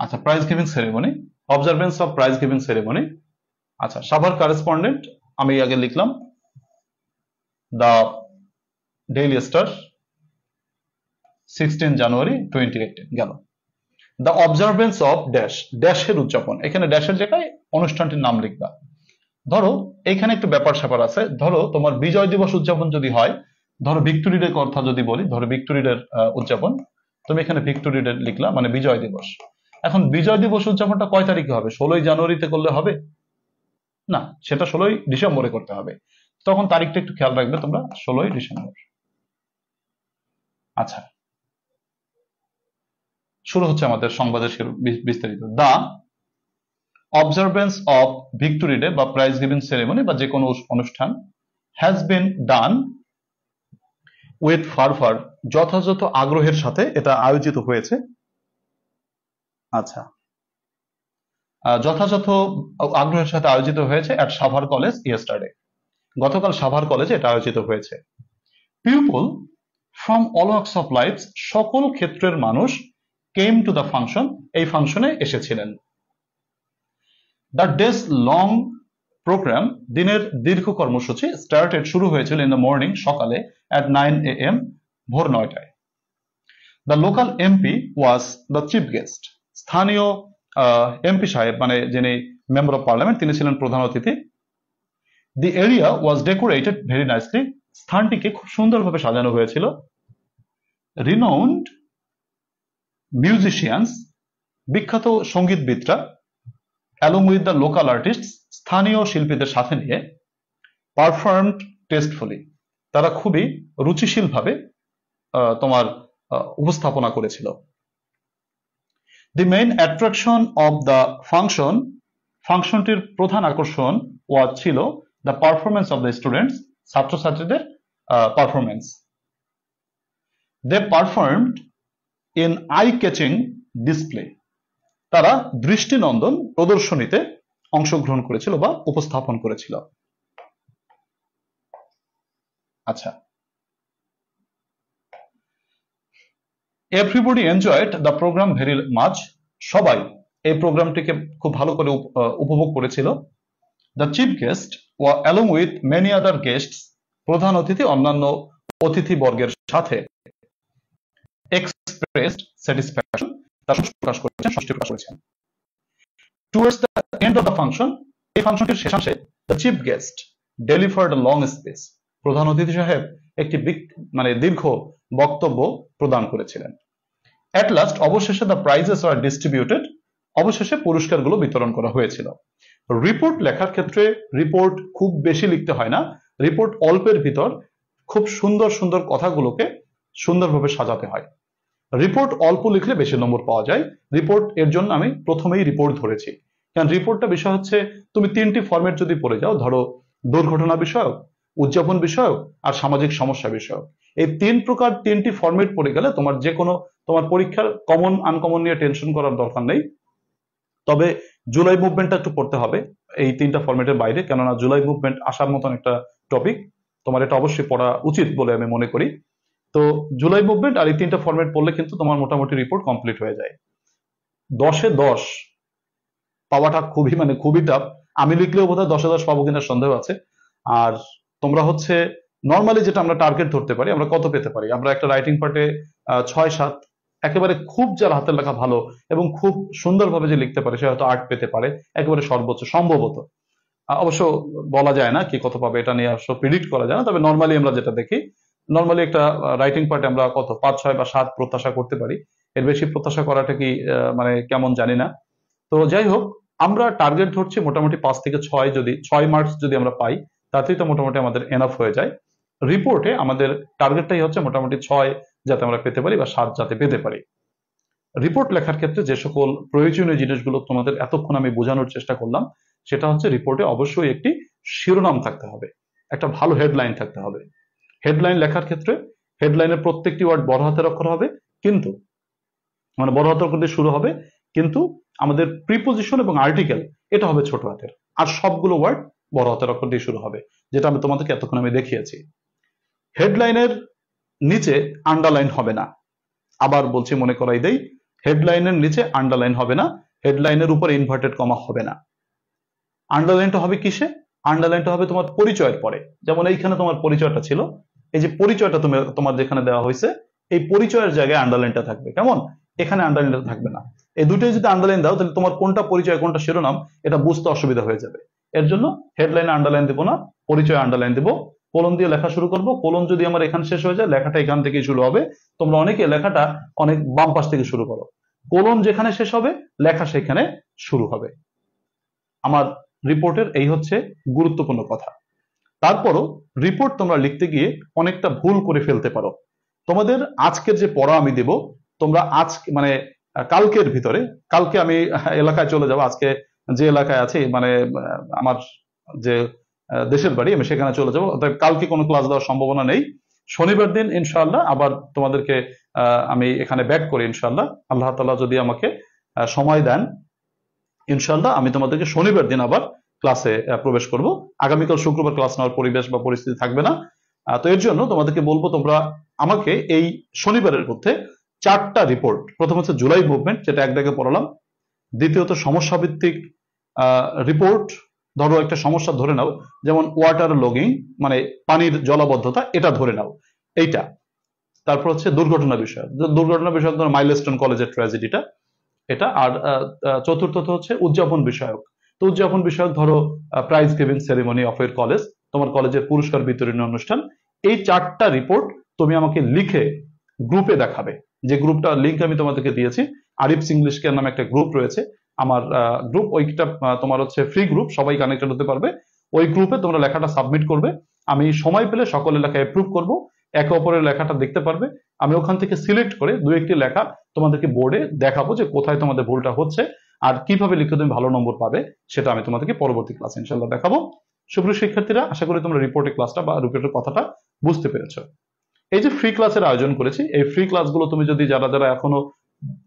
আচ্ছা prize giving ceremony, observance of prize giving ceremony. আচ্ছা সাভার কারেসপন্ডেন্ট আমি আগে লিখলাম দ্য ডেইলি স্টার 16 জানুয়ারি 2018 গেল। দ্য অবজারভেন্স অফ ড্যাশ, ড্যাশের উদযাপন, এখানে ড্যাশের জায়গায় অনুষ্ঠানটির নাম লিখবা। ধরো এখানে একটু ব্যাপার স্যাপার আছে, ধরো তোমার বিজয় দিবস উদযাপন যদি হয়, ধরো ভিক্টোরি ডে কথা যদি বলি, ধরো ভিক্টোরি ডে উদযাপন, তুমি এখানে ভিক্টোরি ডে লিখলা মানে বিজয় দিবস। এখন বিজয় দিবস উদযাপনটা কয় তারিখে হবে? 16 জানুয়ারিতে করলে হবে না, সেটা 16 ডিসেম্বরে করতে হবে। তখন তারিখটা একটু খেয়াল রাখবে তোমরা, 16 ডিসেম্বর। আচ্ছা শুরু হচ্ছে আমাদের সংবাদের বিস্তারিত। দা অবজারভেন্স অফ ভিক্টোরি ডে বা প্রাইজ গিভিং সেরেমনি বা যে কোনো অনুষ্ঠান হ্যাজ বিন ডান উইথ ফারভার, যথাযথ আগ্রহের সাথে এটা আয়োজিত হয়েছে। আচ্ছা যথাযথ আগ্রহের সাথে আয়োজিত হয়েছে অ্যাট সাভার কলেজ ইয়েস্টারডে, গতকাল সাভার কলেজে এটা আয়োজিত হয়েছে। People from all works of life, সকল ক্ষেত্রের মানুষ কেম টু দ্য ফাংশন, এই ফাংশনে এসেছিলেন। দ্য ডেজ লং প্রোগ্রাম, দিনের দীর্ঘ কর্মসূচি স্টার্টেড শুরু হয়েছিল ইন দ্য মর্নিং, সকালে, অ্যাট 9 AM ভোর 9টায়। The local MP was the chief guest. স্থানীয় এমপি সাহেব মানে যিনি মেম্বার অফ পার্লামেন্ট তিনি ছিলেন প্রধান অতিথি। The area was decorated very nicely. স্থানটিকে খুব সুন্দরভাবে সাজানো হয়েছিল। রিনাউন্ড মিউজিশিয়ানস, বিখ্যাত সঙ্গীতবিদরা, along with the local artist, স্থানীয় শিল্পীদের সাথে নিয়ে, পারফর্মড টেস্টফুলি, তারা খুবই রুচিশীলভাবে তোমার উপস্থাপনা করেছিল। The main attraction of the function, ফাংশনটির প্রধান আকর্ষণ ওয়াজ ছিল the performance of the students, ছাত্রছাত্রীদের performance. They performed in eye catching display, তারা দৃষ্টিনন্দন প্রদর্শনীতে অংশগ্রহণ করেছিল বা উপস্থাপন করেছিল। আচ্ছা, everybody enjoyed the programme very much, সবাই এই প্রোগ্রামটিকে খুব ভালো করে উপভোগ করেছিল। The chief guest along with many other guests, প্রধান অতিথি অন্যান্য অতিথিবর্গের সাথে, এক্সপ্রেসড স্যাটিসফ্যাকশন, তার প্রকাশ করেছেন, সন্তুষ্টি প্রকাশ করেছেন। Towards the end of the function, এই ফাংশনটির শেষাংশে the chief guest delivered a long speech, প্রধান অতিথি সাহেব একটি দীর্ঘ বক্তব্য প্রদান করেছিলেন। অ্যাট লাস্ট, অবশেষে দ্য প্রাইজেস আর ডিস্ট্রিবিউটেড, অবশেষে পুরস্কারগুলো বিতরণ করা হয়েছিল। রিপোর্ট লেখার ক্ষেত্রে রিপোর্ট খুব বেশি লিখতে হয় না, রিপোর্ট অল্পের ভিতর খুব সুন্দর সুন্দর কথাগুলোকে সুন্দরভাবে সাজাতে হয়। রিপোর্ট অল্প লিখলে বেশি নম্বর পাওয়া যায়। রিপোর্ট এর জন্য আমি প্রথমেই রিপোর্ট ধরেছি, কারণ রিপোর্টটা বিষয় হচ্ছে তুমি তিনটি ফরম্যাট যদি পড়ে যাও, ধরো দুর্ঘটনা বিষয়ক, উদযাপন বিষয়ক আর সামাজিক সমস্যা বিষয়ক, এই তিনটি ফরম্যাট পড়ে গেলে তোমার যে কোনো তোমার পরীক্ষার কমন আনকমন নিয়ে টেনশন করার দরকার নেই। তবে জুলাই মুভমেন্টটা একটু পড়তে হবে এই তিনটা ফরম্যাটের বাইরে, কেননা জুলাই মুভমেন্ট আসার মতন একটা টপিক, তোমার এটা অবশ্যই পড়া উচিত বলে আমি মনে করি। তো জুলাই মুভমেন্ট আর এই তিনটা ফরম্যাট পড়লে কিন্তু তোমার মোটামুটি রিপোর্ট কমপ্লিট হয়ে যায়। 10-এ 10 পাওয়াটা খুবই টাফ। আমি লিখলেও বোধহয় 10-এ 10 পাবো কিনা সন্দেহ আছে। আর তোমরা হচ্ছে নর্মালি যেটা আমরা টার্গেট ধরতে পারি, আমরা কত পেতে পারি, আমরা একটা রাইটিং পার্টে 6-7, একেবারে খুব যার হাতের লেখা ভালো এবং খুব সুন্দরভাবে যে লিখতে পারে সে হয়তো 8 পেতে পারে, একেবারে সর্বোচ্চ সম্ভবত। অবশ্য বলা যায় না কি কত পাবে, এটা নিয়ে অবশ্য প্রিডিক্ট করা যায় না। তবে নর্মালি আমরা যেটা দেখি, নর্মালি একটা রাইটিং পার্টে আমরা কত 5, 6 বা 7 প্রত্যাশা করতে পারি। এর বেশি প্রত্যাশা করাটা কি কেমন জানি না। তো যাই হোক, আমরা টার্গেট ধরছি মোটামুটি 5 থেকে 6, যদি 6 মার্কস যদি আমরা পাই তাতেই তো মোটামুটি আমাদের এনাফ হয়ে যায়। রিপোর্টে আমাদের টার্গেটটাই হচ্ছে মোটামুটি 6 যাতে আমরা পেতে পারি বা 7 যাতে পেতে পারি। রিপোর্ট লেখার ক্ষেত্রে যে সকল প্রয়োজনীয় জিনিসগুলো তোমাদের এতক্ষণ আমি বোঝানোর চেষ্টা করলাম, সেটা হচ্ছে রিপোর্টে অবশ্যই একটি শিরোনাম থাকতে হবে, একটা ভালো হেডলাইন থাকতে হবে। হেডলাইন লেখার ক্ষেত্রে হেডলাইনের প্রত্যেকটি ওয়ার্ড বড় হাতের অক্ষর হবে, কিন্তু বড় হাতের অক্ষর দিয়ে শুরু হবে, কিন্তু আমাদের প্রিপোজিশন এবং আর্টিকেল এটা হবে ছোট হাতের, আর সবগুলো ওয়ার্ড বড় হাতের অক্ষর দিয়ে শুরু হবে, যেটা আমি তোমাদেরকে এতক্ষণ আমি দেখিয়েছি। হেডলাইনের নিচে আন্ডারলাইন হবে না, আবার বলছি, মনে করাই দেই, হেডলাইনের নিচে আন্ডারলাইন হবে না, হেডলাইনের উপরে ইনভার্টেড কমা হবে না। আন্ডারলাইনটা হবে কিসে? আন্ডারলাইনটা হবে তোমার পরিচয়ের পরে। যেমন এইখানে তোমার পরিচয়টা ছিল, এই যে পরিচয়টা তোমার যেখানে দেওয়া হয়েছে, এই পরিচয়ের জায়গায় আন্ডারলাইনটা থাকবে। কেমন? এখানে আন্ডারলাইনটা থাকবে না। এই দুটোই যদি আন্ডারলাইন দাও তাহলে তোমার কোনটা পরিচয় কোনটা শিরোনাম এটা বুঝতে অসুবিধা হয়ে যাবে। এর জন্য হেডলাইনে আন্ডারলাইন দেবো না, পরিচয় আন্ডারলাইন দেবো। কোলন দিয়ে লেখা শুরু করব, কোলন যদি আমার এখানে শেষ হয়ে যায় লেখাটা এখান থেকেই শুরু হবে। তোমরা অনেকে লেখাটা অনেক বাম পাশ থেকে শুরু করো, কোলন যেখানে শেষ হবে লেখা সেখানে শুরু হবে। আমার রিপোর্টের এই হচ্ছে গুরুত্বপূর্ণ কথা। তারপরও রিপোর্ট তোমরা লিখতে গিয়ে অনেকটা ভুল করে ফেলতে পারো। তোমাদের আজকের যে পড়া আমি দেব, তোমরা কালকের ভিতরে, কালকে আমি এলাকায় চলে যাব, আজকে যে এলাকায় আছি আমার যে দেশের বাড়ি আমি সেখানে চলে যাবো, অর্থাৎ কালকে কোনো ক্লাস দেওয়ার সম্ভাবনা নেই। শনিবার দিন ইনশাআল্লাহ আবার তোমাদেরকে আমি এখানে ব্যাক করি ইনশাআল্লাহ, আল্লাহ তাআলা যদি আমাকে সময় দেন ইনশাআল্লাহ আমি তোমাদেরকে শনিবার দিন আবার ক্লাসে প্রবেশ করব। আগামীকাল শুক্রবার ক্লাস নেওয়ার পরিবেশ বা পরিস্থিতি থাকবে না। তো এর জন্য তোমাদেরকে বলবো তোমরা আমাকে এই শনিবারের মধ্যে 4টা রিপোর্ট, প্রথম হচ্ছে জুলাই মুভমেন্ট যেটা এক দাগে পড়ালাম, দ্বিতীয়ত সমস্যা ভিত্তিক রিপোর্ট, ধরো একটা সমস্যা ধরে নাও, যেমন ওয়াটার লগিং পানির জলাবদ্ধতা, এটা ধরে নাও এইটা। তারপর হচ্ছে দুর্ঘটনা বিষয়ক, দুর্ঘটনা বিষয়ক ধরো মাইলস্টোন কলেজের ট্র্যাজেডিটা, এটা। আর চতুর্থত হচ্ছে উদযাপন বিষয়ক। তো উদযাপন বিষয়ক ধরো প্রাইজ গিভিং সেরেমনি অফ এর কলেজ, তোমার কলেজের পুরস্কার বিতরণী অনুষ্ঠান। এই 4টা রিপোর্ট তুমি আমাকে লিখে গ্রুপে দেখাবে, যে গ্রুপটা লিংক আমি তোমাদেরকে দিয়েছি। আরিফস ইংলিশ কেয়ার নামে একটা গ্রুপ রয়েছে, আমার গ্রুপ। ওইটা তোমার হচ্ছে ফ্রি গ্রুপ, সবাই কানেক্টেড হতে পারবে। ওই গ্রুপে তোমরা লেখাটা সাবমিট করবে, আমি সময় পেলে সকলের লেখা অ্যাপ্রুভ করব, একে অপরের লেখাটা দেখতে পারবে। আমি ওখান থেকে সিলেক্ট করে দু একটি লেখা তোমাদেরকে বোর্ডে দেখাবো যে কোথায় তোমাদের ভুলটা হচ্ছে, আর কিভাবে লিখে তুমি ভালো নম্বর পাবে, সেটা আমি তোমাদেরকে পরবর্তী ক্লাসে ইনশাল্লাহ দেখাবো। সুপ্রিয় শিক্ষার্থীরা, আশা করি তোমরা রিপোর্টের ক্লাসটা বা রিপোর্টের কথাটা বুঝতে পেরেছো। এই যে ফ্রি ক্লাসের আয়োজন করেছি, এই ফ্রি ক্লাসগুলো তুমি যদি যারা যারা এখনো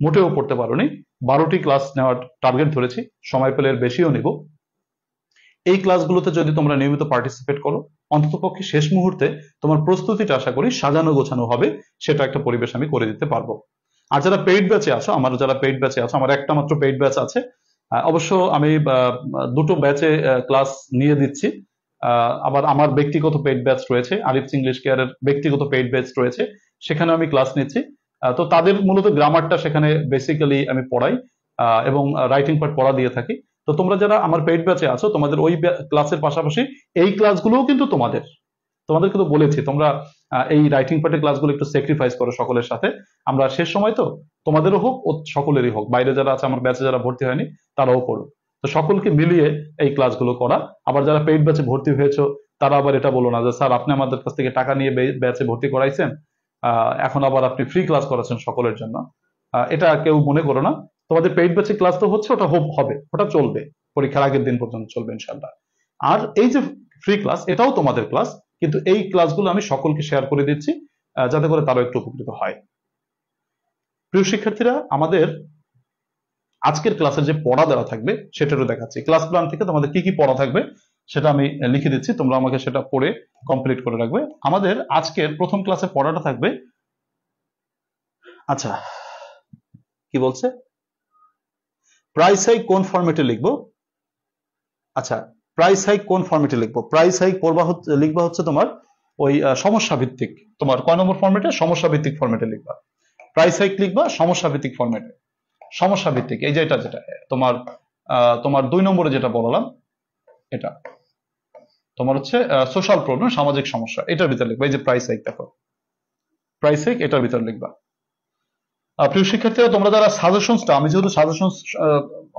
মোটেও পড়তে পারোনি, 12টি ক্লাস নেওয়ার টার্গেট ধরেছি, সময় পেলে এর বেশিও নিব। এই ক্লাসগুলোতে যদি তোমরা নিয়মিত পার্টিসিপেট করো, অন্ততপক্ষে শেষ মুহূর্তে তোমার প্রস্তুতিটা আশা করি সাজানো গোছানো হবে, সেটা একটা পরিবেশ আমি করে দিতে পারবো। আর যারা পেইড ব্যাচে আছো, যারা পেইড ব্যাচে আছো, আমার একটা মাত্র পেইড ব্যাচ আছে। অবশ্য আমি দুটো ব্যাচে ক্লাস নিয়ে দিচ্ছি। আবার আমার ব্যক্তিগত পেইড ব্যাচ রয়েছে, আরিফস ইংলিশ কেয়ারের ব্যক্তিগত পেইড ব্যাচ রয়েছে, সেখানে আমি ক্লাস নিচ্ছি। তো তাদের মূলত গ্রামারটা সেখানে বেসিক্যালি আমি পড়াই, এবং রাইটিং পার্ট পড়া দিয়ে থাকি। তো তোমরা যারা আমার পেইড ব্যাচে আছো, তোমাদের ওই ক্লাসের পাশাপাশি এই ক্লাসগুলোও কিন্তু তোমাদের কিন্তু বলেছি তোমরা এই রাইটিং পার্টের ক্লাসগুলো একটু স্যাক্রিফাইস করো সকলের সাথে। আমরা শেষ সময় তো, তোমাদেরও হোক ও সকলেরই হোক, বাইরে যারা আছে আমার ব্যাচে যারা ভর্তি হয়নি তারাও পড়ো। তো সকলকে মিলিয়ে এই ক্লাসগুলো করা। আবার যারা পেইড ব্যাচে ভর্তি হয়েছো, তারা আবার এটা বলো না যে স্যার আপনি আমাদের কাছ থেকে টাকা নিয়ে ব্যাচে ভর্তি করাইছেন, এখন আবার আপনি ফ্রি ক্লাস করাচ্ছেন সকলের জন্য। এটা কেউ মনে করো না। তোমাদের পেইড ব্যাচে ক্লাস তো হচ্ছে, ওটা হবে, ওটা চলবে, পরীক্ষার আগের দিন পর্যন্ত চলবে ইনশাল্লাহ। আর এই যে ফ্রি ক্লাস, এটাও তোমাদের ক্লাস, কিন্তু এই ক্লাসগুলো আমি সকলকে শেয়ার করে দিচ্ছি, যাতে করে তারাও একটু উপকৃত হয়। প্রিয় শিক্ষার্থীরা, আমাদের আজকের ক্লাসে যে পড়া দেওয়া থাকবে সেটারও দেখাচ্ছি। ক্লাস প্ল্যান থেকে তোমাদের কি কি পড়া থাকবে সেটা আমি লিখে দিচ্ছি, তোমরা আমাকে সেটা পড়ে কমপ্লিট করে রাখবে। আমাদের আজকের প্রথম ক্লাসে পড়াটা থাকবে, আচ্ছা কি বলছে, প্রাইস হাইক কোন ফরম্যাটে লিখবো। আচ্ছা, প্রাইস হাইক কোন ফরম্যাটে লিখবো, প্রাইস হাইক লিখবা হচ্ছে তোমার ওই সমস্যা ভিত্তিক, তোমার কয় নম্বর ফরম্যাটে, সমস্যা ভিত্তিক ফরম্যাটে লিখবা। প্রাইস হাইক লিখবা সমস্যা ভিত্তিক ফরম্যাটে, সমস্যা ভিত্তিক। এই যে এটা যেটা তোমার তোমার 2 নম্বরে যেটা বললাম, এটা তোমার হচ্ছে সোশ্যাল প্রবলেম, সামাজিক সমস্যা, এটার ভিতরে লিখবা। এই যে প্রাইস হাইক, দেখো প্রাইস হাইক এটার ভিতরে লিখবা। প্রিয় শিক্ষার্থীরা, তোমরা যারা সাজেশনসটা, আমি যেহেতু সাজেশনস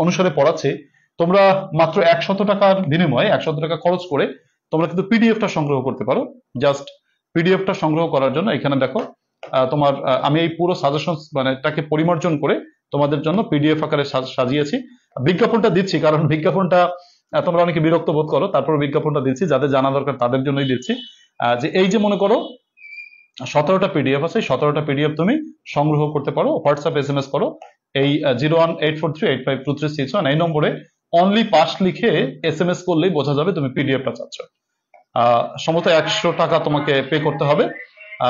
অনুসারে পড়াচ্ছি, তোমরা মাত্র 100 টাকার বিনিময়ে 100 টাকা খরচ করে তোমরা কিন্তু পিডিএফটা সংগ্রহ করতে পারো। জাস্ট পিডিএফটা সংগ্রহ করার জন্য এখানে দেখো, তোমার আমি এই পুরো সাজেশনস মানে এটাকে পরিমার্জন করে তোমাদের জন্য পিডিএফ আকারে সাজিয়েছি। বিজ্ঞাপনটা দিচ্ছি কারণ বিজ্ঞাপনটা তোমরা অনেকে বিরক্ত বোধ করো, তারপর বিজ্ঞাপনটা দিচ্ছি, যাদের জানা দরকার তাদের জন্যই দিচ্ছি। যে এই যে মনে করো 17টা পিডিএফ আছে, 17টা পিডিএফ তুমি সংগ্রহ করতে পারো। হোয়াটসঅ্যাপ SMS করো এই 01843852361 এই নম্বরে, অনলি পাস লিখে SMS করলেই বোঝা যাবে তুমি পিডিএফটা চাচ্ছ। সম্ভবত 100 টাকা তোমাকে পে করতে হবে,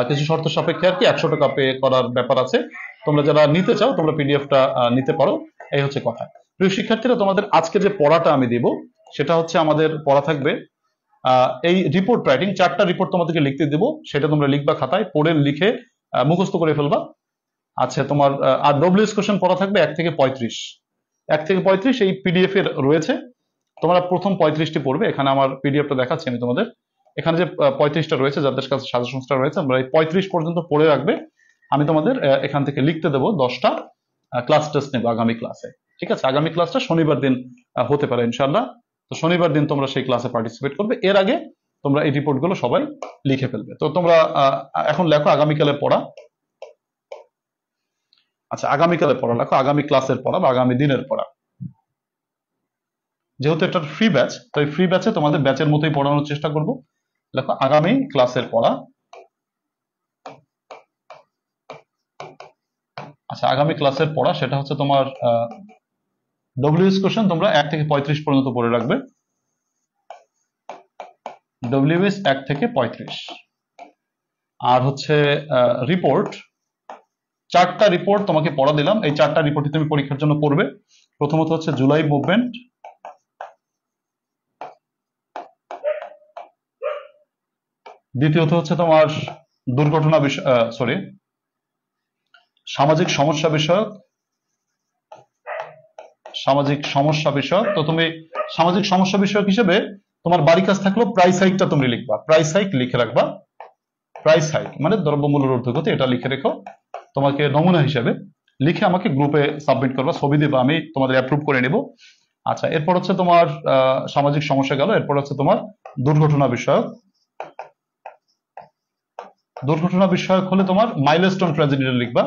কিছু শর্ত সাপেক্ষে আর কি 100 টাকা পে করার ব্যাপার আছে। তোমরা যারা নিতে চাও তোমরা পিডিএফটা নিতে পারো, এই হচ্ছে কথা। প্রিয় শিক্ষার্থীরা, তোমাদের আজকে যে পড়াটা আমি দিব সেটা হচ্ছে, আমাদের পড়া থাকবে এই রিপোর্ট রাইটিং, 4টা রিপোর্ট তোমাদেরকে লিখতে দেবো, সেটা তোমরা লিখবা খাতায়, পড়ে লিখে মুখস্থ করে ফেলবা। আচ্ছা, তোমার আর ডব্লিউএস কোশ্চেন পড়া থাকবে 1 থেকে 35, 1 থেকে 35 এই পিডিএফ এর রয়েছে। তোমরা প্রথম 35টি পড়বে, এখানে আমার পিডিএফটা দেখাচ্ছি আমি তোমাদের। এখানে যে 35টা রয়েছে, যাদের কাছে সাজেশনসটা রয়েছে, আমরা এই 35 পর্যন্ত পড়ে রাখবে। আমি তোমাদের এখান থেকে লিখতে দেবো 10টা, ক্লাস টেস্ট নেবো আগামী ক্লাসে। ঠিক আছে, আগামী ক্লাসটা শনিবার দিন হতে পারে ইনশাল্লাহ। তো শনিবার দিন তোমরা সেই ক্লাসে পার্টিসিপেট করবে। এর আগে তোমরা এই রিপোর্টগুলো সবাই লিখে ফেলবে। তো তোমরা এখন লেখো আগামীকালের পড়া। আচ্ছা, আগামীকালের পড়া লেখো, আগামী ক্লাসের পড়া বা আগামী দিনের পড়া। যেহেতু এটা ফ্রি ব্যাচ, তো এই ফ্রি ব্যাচে তোমাদের ব্যাচের মতোই পড়ানোর চেষ্টা করব। লেখো আগামী ক্লাসের পড়া। আচ্ছা, আগামী ক্লাসের পড়া সেটা হচ্ছে তোমার ডব্লিউএস কোশ্চেন তোমরা 1 থেকে 35 পর্যন্ত পড়ে রাখবে। ডব্লিউএস 1 থেকে 35। আর হচ্ছে রিপোর্ট, 4টা রিপোর্ট তোমাকে পড়া দিলাম, এই 4টা রিপোর্টই তুমি পরীক্ষার জন্য পড়বে। প্রথমত হচ্ছে জুলাই মুভমেন্ট, দ্বিতীয়ত হচ্ছে তোমার দুর্ঘটনা বিষয়, সরি সামাজিক সমস্যা বিষয়ক, সামাজিক সমস্যা বিষয়ক। তো তুমি সামাজিক সমস্যা বিষয়ক হিসেবে তোমার বাড়ি কাজ থাকলো প্রাইস হাইকটা তুমি লিখবা, প্রাইস হাইক লিখে রাখবা। প্রাইস হাইক মানে দ্রব্যমূল্যের ঊর্ধ্বগতি, এটা লিখে রেখো তোমাকে নমুনা হিসেবে। লিখে আমাকে গ্রুপে সাবমিট করবা, ছবি দিবা, আমি তোমাদের অ্যাপ্রুভ করে নেব। আচ্ছা, এরপর হচ্ছে তোমার সামাজিক সমস্যা গেল। এরপর হচ্ছে তোমার দুর্ঘটনা বিষয়ক। দুর্ঘটনা বিষয়ক হলে তোমার মাইলস্টোন ট্র্যাজেডিটা লিখবা।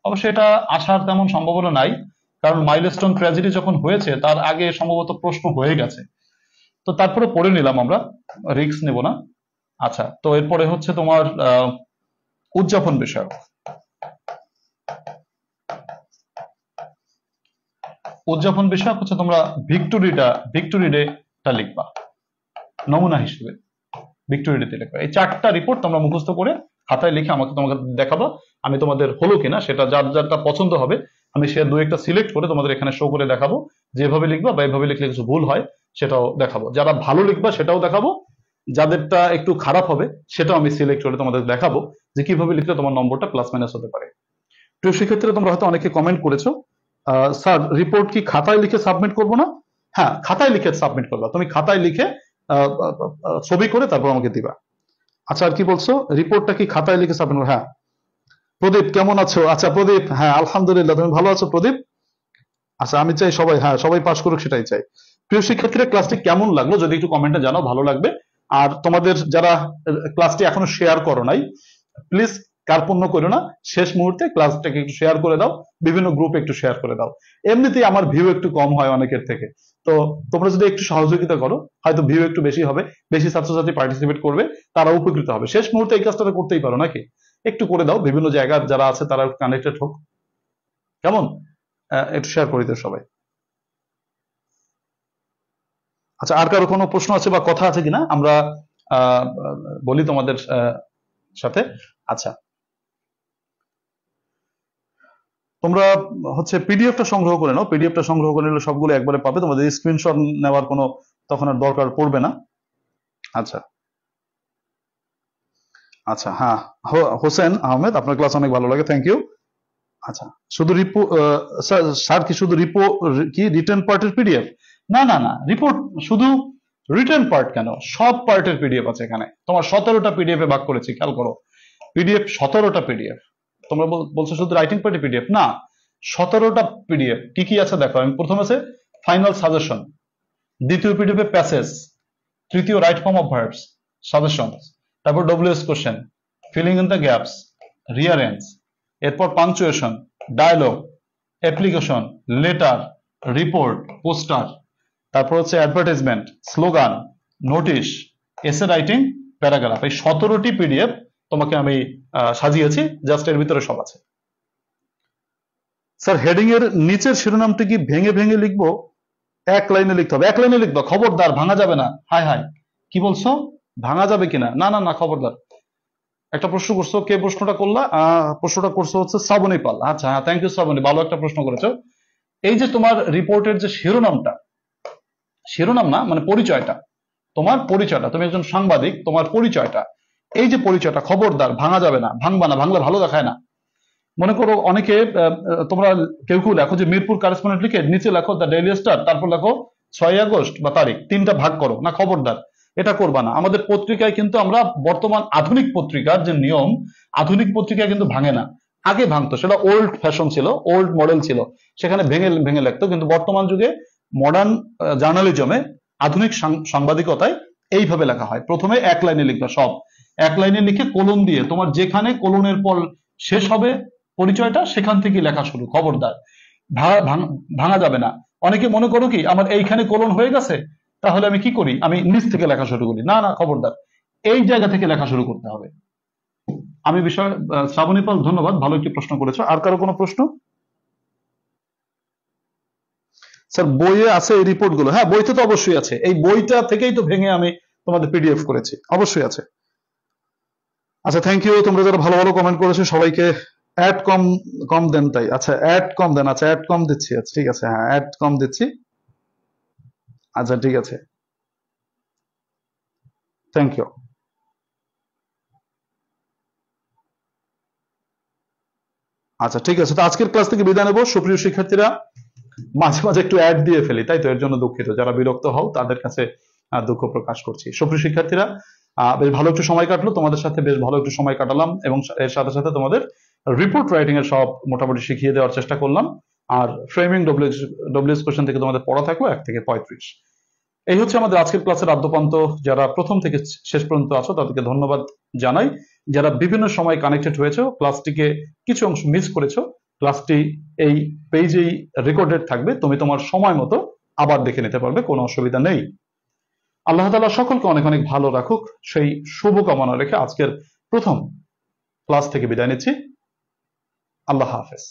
অবশ্যই এটা আসার তেমন সম্ভাবনা নাই, কারণ মাইলস্টোন ট্র্যাজেডি যখন হয়েছে তার আগে সম্ভবত প্রশ্ন হয়ে গেছে, তো তারপরে পড়ে নিলাম আমরা, রিস্ক নেব না। আচ্ছা, তো এরপরে হচ্ছে তোমার উদযাপন বিষয়ক। উদযাপন বিষয়ক হচ্ছে তোমরা ভিক্টোরি ডেটা লিখবা নমুনা হিসেবে, ভিক্টোরি ডেতে লিখবা। এই 4টা রিপোর্ট তোমরা মুখস্থ করে খাতায় লিখে তোমাকে দেখাবা। আমি তোমাদের হলো কিনা সেটা যার যারটা পছন্দ হবে আমি সে 2-1টা সিলেক্ট করে তোমাদের এখানে শো করে দেখাবো। যেভাবে লিখবা বা এভাবে লিখলে কিছু ভুল হয় সেটাও দেখাবো, যারা ভালো লিখবা সেটাও দেখাবো, যাদেরটা একটু খারাপ হবে সেটাও আমি সিলেক্ট করে তোমাদের দেখাবো যে কিভাবে লিখলে তোমার নম্বরটা প্লাস মাইনাস হতে পারে। তো সেক্ষেত্রে তোমরা হয়তো অনেকে কমেন্ট করেছো, স্যার রিপোর্ট কি খাতায় লিখে সাবমিট করবো না? হ্যাঁ, খাতায় লিখে সাবমিট করবা, তুমি খাতায় লিখে ছবি করে তারপর আমাকে দিবা। আচ্ছা, আর কি বলছো, রিপোর্টটা কি খাতায় লিখে সাবমিট করবো? হ্যাঁ। প্রদীপ কেমন আছো? আচ্ছা প্রদীপ, হ্যাঁ আলহামদুলিল্লাহ, তুমি ভালো আছো প্রদীপ? আচ্ছা, আমি চাই সবাই, হ্যাঁ সবাই পাস করুক, সেটাই চাই। প্রিয় শিক্ষার্থীরা, ক্লাসটি কেমন লাগলো যদি একটু কমেন্টে জানাও, ভালো লাগবে। আর তোমাদের যারা ক্লাসটি এখনো শেয়ার করো নাই, প্লিজ কার্পণ্য করো না, শেষ মুহূর্তে ক্লাসটাকে একটু শেয়ার করে দাও, বিভিন্ন গ্রুপে একটু শেয়ার করে দাও। এমনিতেই আমার ভিউ একটু কম হয় অনেকের থেকে, তো তোমরা যদি একটু সহযোগিতা করো হয়তো ভিউ একটু বেশি হবে, বেশি ছাত্রছাত্রী পার্টিসিপেট করবে, তারা উপকৃত হবে। শেষ মুহূর্তে এই কাজটা করতেই পারো নাকি, একটু করে দাও, বিভিন্ন জায়গার যারা আছে তারা কানেক্টেড হোক, কেমন? একটু শেয়ার করে দিও সবাই। আচ্ছা, আর কারো কোনো প্রশ্ন আছে বা কথা আছে কিনা আমরা বলি তোমাদের সাথে। আচ্ছা, তোমরা হচ্ছে পিডিএফটা সংগ্রহ করে নাও, পিডিএফটা সংগ্রহ করে নিলে সবগুলো একবারে পাবে, তোমাদের স্ক্রিনশট নেওয়ার কোনো তখন আর দরকার পড়বে না। আচ্ছা আচ্ছা, হ্যাঁ হোসেন আহমেদ, আপনার ক্লাস অনেক ভালো লাগে, থ্যাংক ইউ। আচ্ছা, শুধু রিপো স্যার কি শুধু কি রিটার্ন পার্টের পিডিএফ? না না না, রিপোর্ট শুধু রিটার্ন পার্ট কেন, সব পার্টের পিডিএফ আছে এখানে। তোমার 17টা পিডিএফ এ ভাগ করেছি, খেয়াল করো, পিডিএফ 17টা পিডিএফ। তোমরা বলছো শুধু রাইটিং পার্টি পিডিএফ, না, 17টা পিডিএফ। কি কি আছে দেখো, আমি প্রথম আছে ফাইনাল সাজেশন, দ্বিতীয় পিডিএফ এ প্যাসেজ, তৃতীয় right form of verbs suggestion, তারপর WS question, filling in the gaps, rearrange, এরপর punctuation, dialogue, application, letter, report, poster, তারপর হচ্ছে advertisement, slogan, notice, essay writing, paragraph. এই 17টি পিডিএফ তোমাকে আমি সাজিয়েছি, জাস্ট এর ভিতরে সব আছে। স্যার হেডিং এর নিচের শিরোনামটি কি ভেঙে ভেঙে লিখবো? এক লাইনে লিখতে হবে, এক লাইনে লিখবা, খবরদার ভাঙা যাবে না। হাই হাই, কি বলছো, ভাঙা যাবে কিনা? না না না, খবরদার। একটা প্রশ্ন করছো, কে প্রশ্নটা করলা? প্রশ্নটা করছো হচ্ছে শ্রাবণী পাল। আচ্ছা, হ্যাঁ থ্যাংক ইউ শ্রাবণী, ভালো একটা প্রশ্ন করেছো। এই যে তোমার রিপোর্টের যে শিরোনামটা, শিরোনাম না মানে পরিচয়টা, তোমার পরিচয়টা, তুমি একজন সাংবাদিক, তোমার পরিচয়টা, এই যে পরিচয়টা, খবরদার ভাঙা যাবে না, ভাঙবা না, ভাঙলে ভালো দেখায় না। মনে করো অনেকে তোমরা কেউ কেউ লেখো যে মিরপুর কারেসপন্ডেন্ট লিখে নিচে লেখো দ্য ডেইলি স্টার, তারপর লেখো 6 আগস্ট বা তারিখ, 3টা ভাগ করো, না খবরদার এটা করবা না। আমাদের পত্রিকায় কিন্তু আমরা বর্তমান আধুনিক পত্রিকার যে নিয়ম, আধুনিক পত্রিকায় কিন্তু ভাঙে না, আগে ভাঙতো, সেটা ওল্ড ফ্যাশন ছিল, ওল্ড মডেল ছিল, সেখানে ভেঙে ভেঙে লিখতো। কিন্তু বর্তমান যুগে মডার্ন জার্নালিজমে, আধুনিক সাংবাদিকতায় এইভাবে লেখা হয়, প্রথমে এক লাইনে লিখবা, সব এক লাইনে লিখে কোলন দিয়ে, তোমার যেখানে কোলনের পর শেষ হবে পরিচয়টা সেখান থেকে লেখা শুরু, খবরদার ভাঙা যাবে না। অনেকে মনে করো কি আমার এইখানে কোলন হয়ে গেছে, তাহলে আমি কি করি, আমি নিচ থেকে লেখা শুরু করি, না না খবরদার, এই জায়গা থেকে লেখা শুরু করতে হবে। আমি বিষয় শ্রাবণী পাল, ধন্যবাদ, ভালো একটি প্রশ্ন করেছো। আর কারো কোনো প্রশ্ন? স্যার বইয়ে আছে এই রিপোর্ট গুলো? হ্যাঁ বইতে তো অবশ্যই আছে, এই বইটা থেকেই তো ভেঙে আমি তোমাদের পিডিএফ করেছি, অবশ্যই আছে। আচ্ছা থ্যাংক ইউ, তোমরা যারা ভালো ভালো কমেন্ট করেছো সবাইকে। অ্যাড কম কম দেন তাই? আচ্ছা অ্যাড কম দেন, আচ্ছা অ্যাড কম দিচ্ছি, আচ্ছা ঠিক আছে, হ্যাঁ অ্যাড কম দিচ্ছি। আচ্ছা ঠিক আছে, থ্যাংক ইউ। আচ্ছা ঠিক আছে, তো আজকের ক্লাস থেকে বিদায় নেবো। সুপ্রিয় শিক্ষার্থীরা, মাঝে মাঝে একটু অ্যাড দিয়ে ফেলি, তাই তো, এর জন্য দুঃখিত। যারা বিরক্ত হও তাদের কাছে দুঃখ প্রকাশ করছি। সুপ্রিয় শিক্ষার্থীরা, বেশ ভালো একটু সময় কাটলো তোমাদের সাথে, বেশ ভালো একটু সময় কাটালাম, এবং এর সাথে সাথে তোমাদের রিপোর্ট রাইটিং এর সব মোটামুটি শিখিয়ে দেওয়ার চেষ্টা করলাম। আর ফ্রেমিং ডব্লিউএস কোশ্চেন থেকে তোমাদের পড়া থাকলো 1 থেকে 35। এই হচ্ছে আমাদের আজকের ক্লাসের আদ্যপান্ত। যারা প্রথম থেকে শেষ পর্যন্ত আছো তাদেরকে ধন্যবাদ জানাই। যারা বিভিন্ন সময় কানেক্টেড হয়েছে, ক্লাসটিকে কিছু অংশ মিস করেছো, ক্লাসটি এই পেজেই রেকর্ডেড থাকবে, তুমি তোমার সময় মতো আবার দেখে নিতে পারবে, কোনো অসুবিধা নেই। আল্লাহ তাআলা সকলকে অনেক অনেক ভালো রাখুক, সেই শুভকামনা রেখে আজকের প্রথম ক্লাস থেকে বিদায় নিচ্ছি। আল্লাহ হাফেজ।